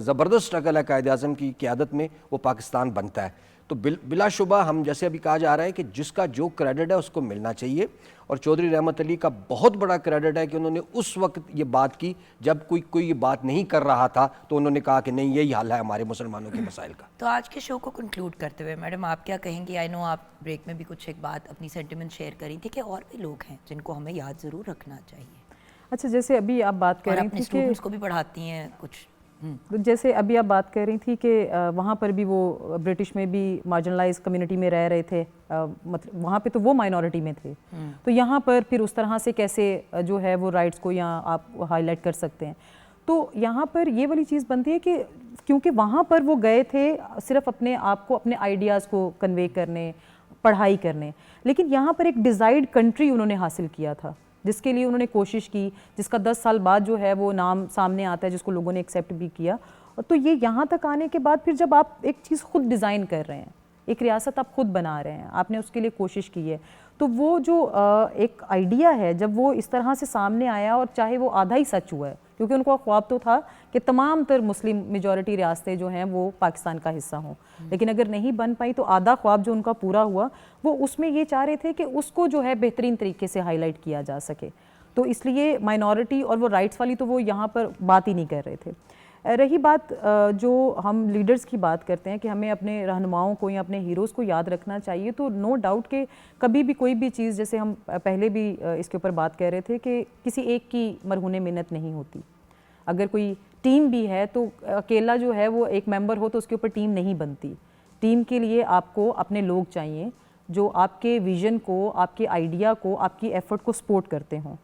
زبردست سٹرگل ہے قائد اعظم کی قیادت میں، وہ پاکستان بنتا ہے۔ تو بلا شبہ ہم جیسے ابھی کہا جا رہا ہے کہ جس کا جو کریڈٹ ہے اس کو ملنا چاہیے، اور چودھری رحمت علی کا بہت بڑا کریڈٹ ہے کہ انہوں نے اس وقت یہ بات کی جب کوئی یہ بات نہیں کر رہا تھا، تو انہوں نے کہا کہ نہیں یہی حل ہے ہمارے مسلمانوں کے مسائل کا۔ تو آج کے شو کو کنکلوڈ کرتے ہوئے میڈم آپ کیا کہیں گی؟ آئی نو آپ بریک میں بھی کچھ ایک بات اپنی سینٹیمنٹ شیئر کری تھی کہ اور بھی لوگ ہیں جن کو ہمیں یاد ضرور رکھنا چاہیے۔ اچھا، جیسے ابھی آپ بات کر رہی تھی کہ اسٹوڈنٹس کو بھی پڑھاتی ہیں کچھ، جیسے ابھی آپ بات کر رہی تھی کہ وہاں پر بھی وہ برٹش میں بھی مارجنلائز کمیونٹی میں رہ رہے تھے، مطلب وہاں پہ تو وہ مائنورٹی میں تھے، تو یہاں پر پھر اس طرح سے کیسے جو ہے وہ رائٹس کو یہاں آپ ہائی لائٹ کر سکتے ہیں؟ تو یہاں پر یہ والی چیز بنتی ہے کہ کیونکہ وہاں پر وہ گئے تھے صرف اپنے آپ کو اپنے آئیڈیاز کو کنوے کرنے، پڑھائی کرنے، لیکن یہاں پر ایک ڈیزائرڈ کنٹری انہوں نے حاصل کیا تھا جس کے لیے انہوں نے کوشش کی، جس کا 10 سال بعد جو ہے وہ نام سامنے آتا ہے، جس کو لوگوں نے ایکسیپٹ بھی کیا۔ تو یہ یہاں تک آنے کے بعد پھر جب آپ ایک چیز خود ڈیزائن کر رہے ہیں، ایک ریاست آپ خود بنا رہے ہیں، آپ نے اس کے لیے کوشش کی ہے، تو وہ جو ایک آئیڈیا ہے جب وہ اس طرح سے سامنے آیا، اور چاہے وہ آدھا ہی سچ ہوا ہے کیونکہ ان کو خواب تو تھا کہ تمام تر مسلم میجورٹی ریاستیں جو ہیں وہ پاکستان کا حصہ ہوں، لیکن اگر نہیں بن پائی تو آدھا خواب جو ان کا پورا ہوا وہ اس میں یہ چاہ رہے تھے کہ اس کو جو ہے بہترین طریقے سے ہائی لائٹ کیا جا سکے، تو اس لیے مائنورٹی اور وہ رائٹس والی تو وہ یہاں پر بات ہی نہیں کر رہے تھے۔ رہی بات جو ہم لیڈرز کی بات کرتے ہیں کہ ہمیں اپنے رہنماؤں کو یا اپنے ہیروز کو یاد رکھنا چاہیے، تو نو ڈاؤٹ کہ کبھی بھی کوئی بھی چیز، جیسے ہم پہلے بھی اس کے اوپر بات کر رہے تھے کہ کسی ایک کی مرہون منت نہیں ہوتی. اگر کوئی ٹیم بھی ہے تو اکیلا جو ہے وہ ایک ممبر ہو تو اس کے اوپر ٹیم نہیں بنتی. ٹیم کے لیے آپ کو اپنے لوگ چاہیے جو آپ کے ویژن کو، آپ کے آئیڈیا کو، آپ کی ایفرٹ کو سپورٹ کرتے ہوں.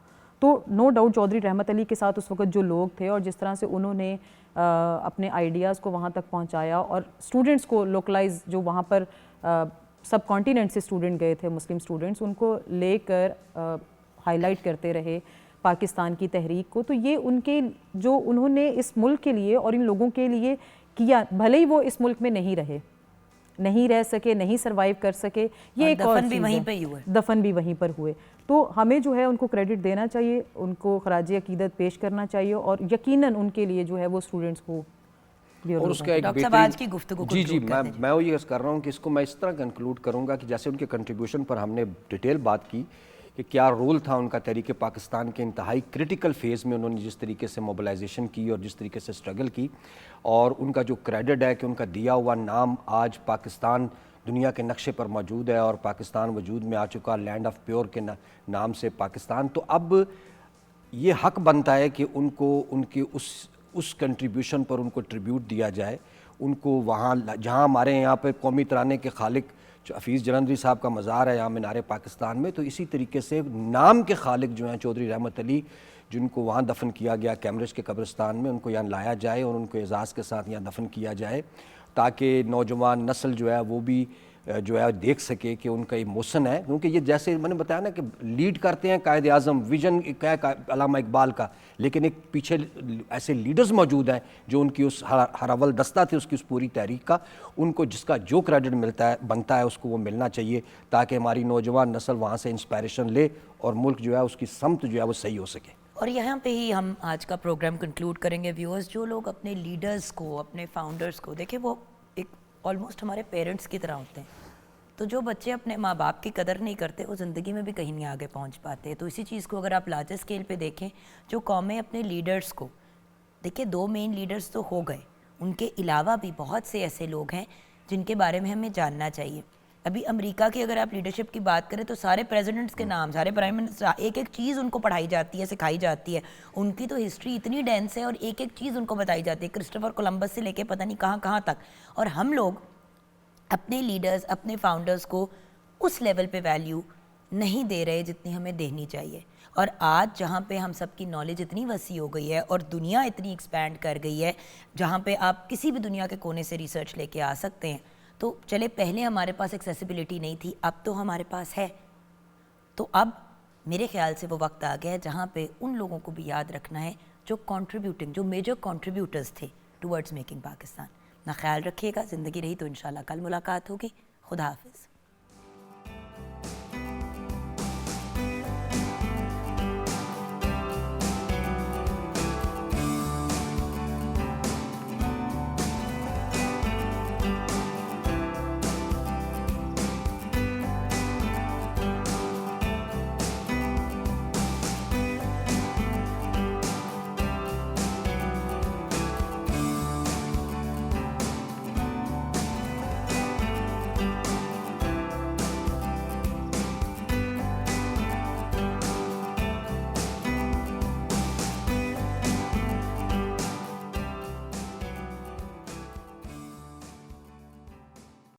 تو نو ڈاؤٹ چودھری رحمت علی کے ساتھ اس وقت جو لوگ تھے اور جس طرح سے انہوں نے اپنے آئیڈیاز کو وہاں تک پہنچایا، اور اسٹوڈنٹس کو لوکلائز، جو وہاں پر سب کانٹیننٹ سے اسٹوڈنٹ گئے تھے، مسلم اسٹوڈنٹس، ان کو لے کر ہائی لائٹ کرتے رہے پاکستان کی تحریک کو. تو یہ ان کے جو انہوں نے اس ملک کے لیے اور ان لوگوں کے لیے کیا، بھلے ہی وہ اس ملک میں نہیں رہ سکے، نہیں سروائیو کر سکے، یہ ایک اور دفن بھی چیز وہیں ہے. پہ ہی ہوئے. دفن بھی وہیں پر ہوئے. تو ہمیں جو ہے ان کو کریڈٹ دینا چاہیے، ان کو خراج عقیدت پیش کرنا چاہیے، اور یقیناً ان کے لیے جو ہے وہ اسٹوڈنٹس کو اور اس کا ایک ڈاکٹر صاحب آج کی گفتگو جی conclude کر دیجیے. میں وہ یہ کر رہا ہوں کہ اس کو میں اس طرح کنکلوڈ کروں گا کہ جیسے ان کے کنٹریبیوشن پر ہم نے ڈیٹیل بات کی کہ کیا رول تھا ان کا تحریک پاکستان کے انتہائی کرٹیکل فیز میں، انہوں نے جس طریقے سے موبلائزیشن کی اور جس طریقے سے اسٹرگل کی، اور ان کا جو کریڈٹ ہے کہ ان کا دیا ہوا نام آج پاکستان دنیا کے نقشے پر موجود ہے اور پاکستان وجود میں آ چکا، لینڈ آف پیور کے نام سے پاکستان. تو اب یہ حق بنتا ہے کہ ان کو ان کے اس کنٹریبیوشن پر ان کو ٹریبیوٹ دیا جائے. ان کو وہاں جہاں ہمارے یہاں پہ قومی ترانے کے خالق جو حفیظ جلندری صاحب کا مزار ہے یہاں مینار پاکستان میں، تو اسی طریقے سے نام کے خالق جو ہیں چودھری رحمت علی، جن کو وہاں دفن کیا گیا کیمبرج کے قبرستان میں، ان کو یہاں لایا جائے اور ان کو اعزاز کے ساتھ یہاں دفن کیا جائے، تاکہ نوجوان نسل جو ہے وہ بھی جو ہے دیکھ سکے کہ ان کا ایموشن ہے. کیونکہ یہ جیسے میں نے بتایا نا کہ لیڈ کرتے ہیں قائد اعظم، ویژن علامہ اقبال کا، لیکن ایک پیچھے ایسے لیڈرز موجود ہیں جو ان کی اس ہر اول دستہ تھے اس کی اس پوری تحریک کا، ان کو جس کا جو کریڈٹ بنتا ہے اس کو وہ ملنا چاہیے، تاکہ ہماری نوجوان نسل وہاں سے انسپائریشن لے اور ملک جو ہے اس کی سمت جو ہے وہ صحیح ہو سکے. اور یہاں پہ ہی ہم آج کا پروگرام کنکلوڈ کریں گے. ویورز، جو لوگ اپنے لیڈرز کو، اپنے فاؤنڈرز کو دیکھیں، وہ ایک آلموسٹ ہمارے پیرنٹس کی طرح ہوتے ہیں. تو جو بچے اپنے ماں باپ کی قدر نہیں کرتے وہ زندگی میں بھی کہیں نہیں آگے پہنچ پاتے. تو اسی چیز کو اگر آپ لارجر اسکیل پہ دیکھیں، جو قومیں اپنے لیڈرز کو دیکھیں، 2 مین لیڈرز تو ہو گئے، ان کے علاوہ بھی بہت سے ایسے لوگ ہیں جن کے بارے میں ہمیں جاننا چاہیے. ابھی امریکہ کی اگر آپ لیڈرشپ کی بات کریں تو سارے پریزیڈنٹس کے نام، سارے پرائم منسٹر، ایک ایک چیز ان کو پڑھائی جاتی ہے، سکھائی جاتی ہے. ان کی تو ہسٹری اتنی ڈینس ہے اور ایک ایک چیز ان کو بتائی جاتی ہے، کرسٹوفر کولمبس سے لے کے پتہ نہیں کہاں کہاں تک. اور ہم لوگ اپنے لیڈرز، اپنے فاؤنڈرز کو اس لیول پہ ویلیو نہیں دے رہے جتنی ہمیں دینی چاہیے. اور آج جہاں پہ ہم سب کی نالج اتنی وسیع ہو گئی ہے اور دنیا اتنی ایکسپینڈ کر گئی ہے، جہاں پہ آپ کسی بھی دنیا کے کونے سے ریسرچ لے کے آ سکتے ہیں. تو چلے پہلے ہمارے پاس ایکسیسیبلٹی نہیں تھی، اب تو ہمارے پاس ہے. تو اب میرے خیال سے وہ وقت آ گیا ہے جہاں پہ ان لوگوں کو بھی یاد رکھنا ہے جو میجر کنٹریبیوٹرز تھے ٹورڈز میکنگ پاکستان. اپنا خیال رکھیے گا. زندگی رہی تو انشاءاللہ کل ملاقات ہوگی. خدا حافظ.